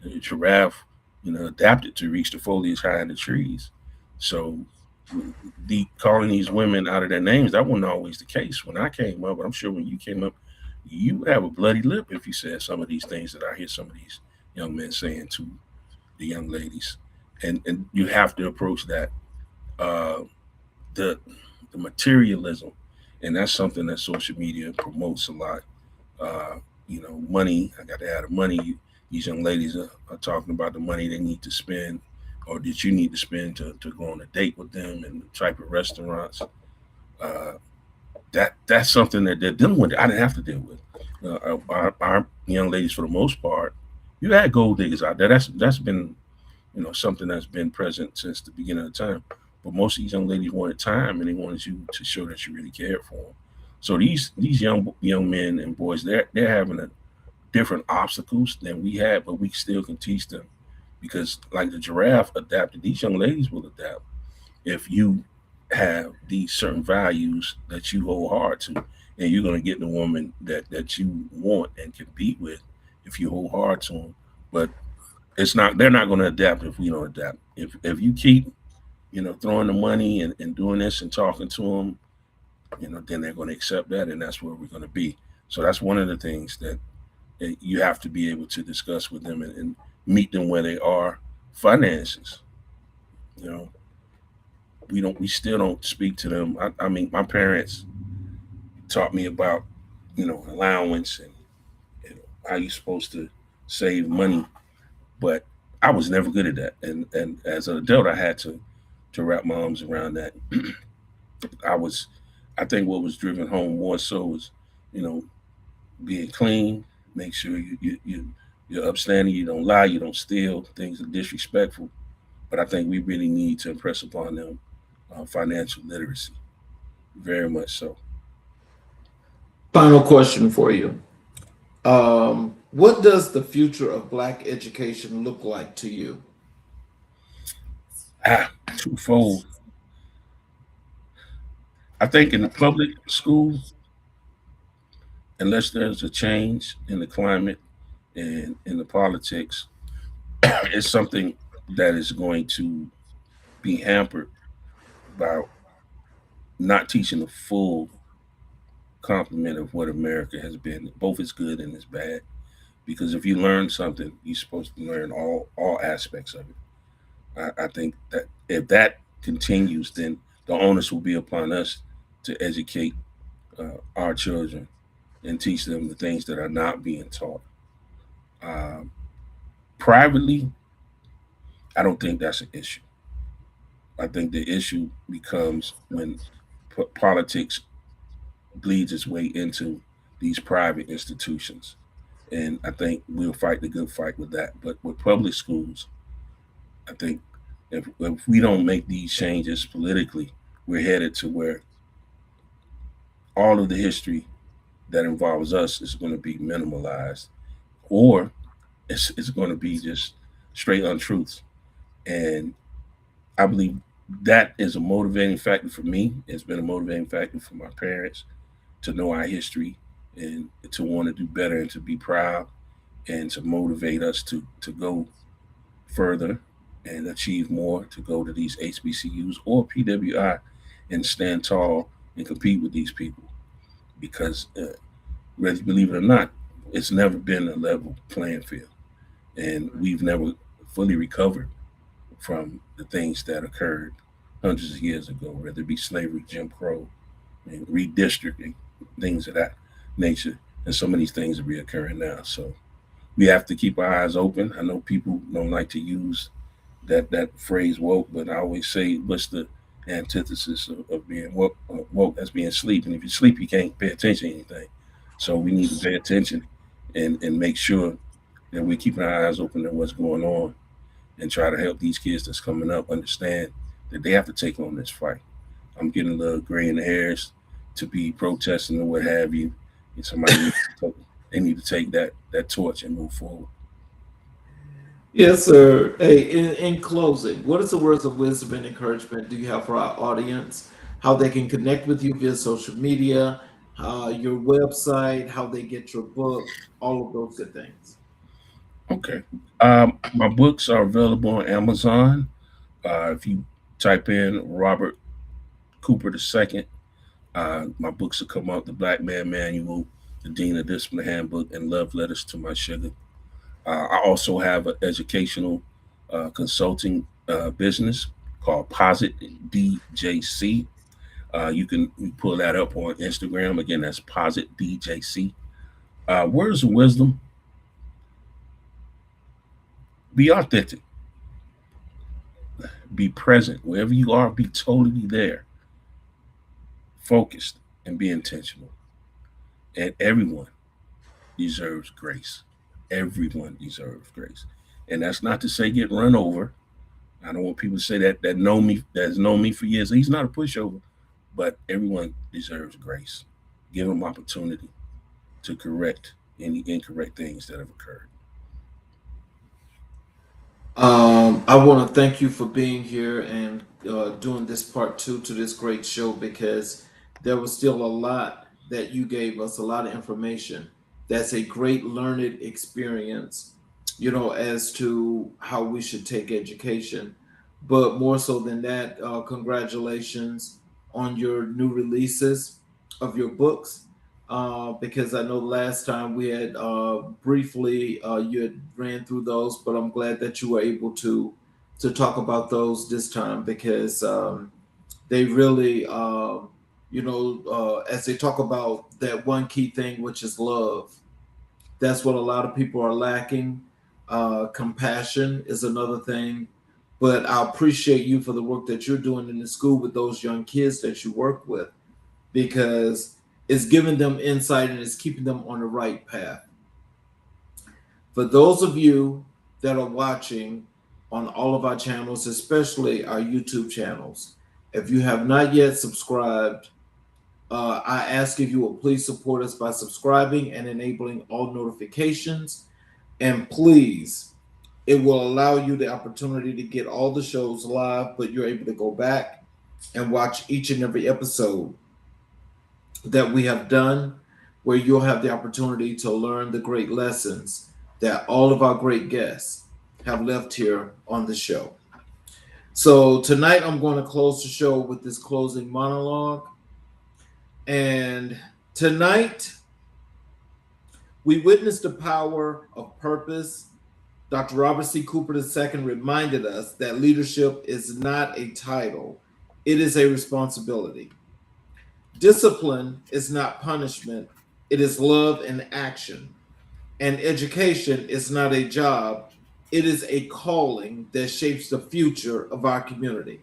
The giraffe, adapted to reach the foliage high in the trees. So calling these women out of their names, that wasn't always the case when I came up. But I'm sure when you came up, you would have a bloody lip if you said some of these things that I hear some of these young men saying to the young ladies. And you have to approach that uh, the the materialism, and that's something that social media promotes a lot. Uh, Money. I got to add money. These young ladies are talking about the money they need to spend, or that you need to spend to go on a date with them, and the type of restaurants. Uh, that's something that they're dealing with. I didn't have to deal with. Our young ladies, for the most part, you had gold diggers out there. That's been something that's been present since the beginning of time. But most of these young ladies wanted time, and they wanted you to show that you really cared for them. So these young men and boys, they're having a different obstacles than we had, but we still can teach them, because like the giraffe adapted, these young ladies will adapt if you have these certain values that you hold hard to, and you're going to get the woman that you want and compete with if you hold hard to them. But they're not going to adapt if we don't adapt. If you keep throwing the money and doing this and talking to them, then they're going to accept that, and that's where we're going to be. So that's one of the things that you have to be able to discuss with them, and meet them where they are. Finances, we still don't speak to them. I mean, my parents taught me about, allowance and how you're supposed to save money, but I was never good at that. And as an adult, I had to wrap my arms around that. I was, I think what was driven home more so was, you know, being clean, make sure you're upstanding, you don't lie, you don't steal, things are disrespectful. But I think we really need to impress upon them financial literacy, very much so. Final question for you. What does the future of Black education look like to you? Twofold. I think in the public school, unless there's a change in the climate and in the politics, it's something that is going to be hampered by not teaching the full complement of what America has been, both its good and its bad. Because if you learn something, you're supposed to learn all aspects of it. I think that if that continues, then the onus will be upon us to educate our children and teach them the things that are not being taught. Um, Privately, I don't think that's an issue. I think the issue becomes when politics bleeds its way into these private institutions. And I think we'll fight the good fight with that. But with public schools, I think if we don't make these changes politically, we're headed to where all of the history that involves us is going to be minimalized, or it's going to be just straight untruths. And I believe that is a motivating factor for me. It's been a motivating factor for my parents to know our history and to want to do better and to be proud and to motivate us to go further and achieve more, to go to these HBCUs or PWI and stand tall and compete with these people. Because whether you believe it or not, it's never been a level playing field, and we've never fully recovered from the things that occurred hundreds of years ago, whether it be slavery, Jim Crow, and redistricting, things of that nature. And some of these things are reoccurring now. So we have to keep our eyes open. I know people don't like to use that phrase woke, but I always say, what's the antithesis of being woke? Woke, that's being sleep. And if you sleep, you can't pay attention to anything. So we need to pay attention and make sure that we're keeping our eyes open to what's going on and try to help these kids that's coming up understand that they have to take on this fight. I'm getting a little gray in the hairs to be protesting or what have you. And somebody they need to take that torch and move forward. Yes, sir. Hey, in closing, what is the words of wisdom and encouragement do you have for our audience? How they can connect with you via social media, your website, how they get your book, all of those good things. Okay. My books are available on Amazon. If you type in Robert Cooper II, my books will come up: The Black Man Manual, The Dean of Discipline Handbook, and Love Letters to My Sugar. I also have an educational consulting business called Posit DJC. You can pull that up on Instagram. Again, that's Posit DJC. Words of wisdom: be authentic, be present wherever you are, be totally there, focused, and be intentional. And everyone deserves grace. Everyone deserves grace. And that's not to say get run over. I don't want people to say that know me, that's known me for years. He's not a pushover, but everyone deserves grace. Give them opportunity to correct any incorrect things that have occurred. I want to thank you for being here and doing this part two to this great show, because there was still a lot that you gave us, a lot of information. That's a great learned experience, as to how we should take education. But more so than that, congratulations on your new releases of your books. Because I know last time we had briefly you had ran through those, but I'm glad that you were able to talk about those this time, because they really, as they talk about that one key thing, which is love. That's what a lot of people are lacking. Compassion is another thing. But I appreciate you for the work that you're doing in the school with those young kids that you work with, because it's giving them insight and it's keeping them on the right path. For those of you that are watching on all of our channels, especially our YouTube channels, if you have not yet subscribed, I ask if you will please support us by subscribing and enabling all notifications. And please, it will allow you the opportunity to get all the shows live, but you're able to go back and watch each and every episode that we have done, where you'll have the opportunity to learn the great lessons that all of our great guests have left here on the show. So tonight I'm going to close the show with this closing monologue. And tonight we witnessed the power of purpose. Dr. Robert C. Cooper II reminded us that leadership is not a title, it is a responsibility. Discipline is not punishment, it is love in action. And education is not a job, it is a calling that shapes the future of our community.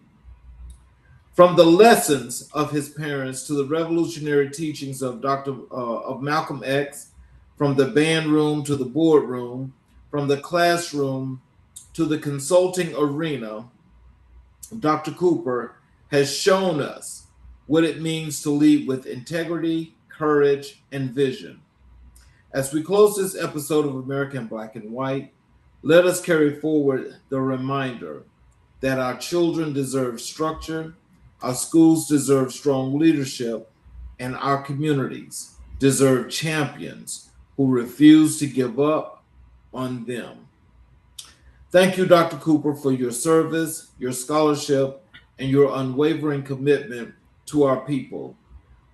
From the lessons of his parents to the revolutionary teachings of Malcolm X, from the band room to the boardroom, from the classroom to the consulting arena, Dr. Cooper has shown us what it means to lead with integrity, courage, and vision. As we close this episode of American Black and White, let us carry forward the reminder that our children deserve structure, our schools deserve strong leadership, and our communities deserve champions who refuse to give up on them. Thank you, Dr. Cooper, for your service, your scholarship, and your unwavering commitment to our people.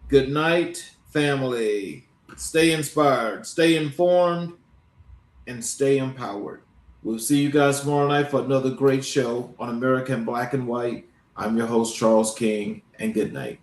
Good night, family. Stay inspired, stay informed, and stay empowered. We'll see you guys tomorrow night for another great show on American Black and White. I'm your host, Charles King, and good night.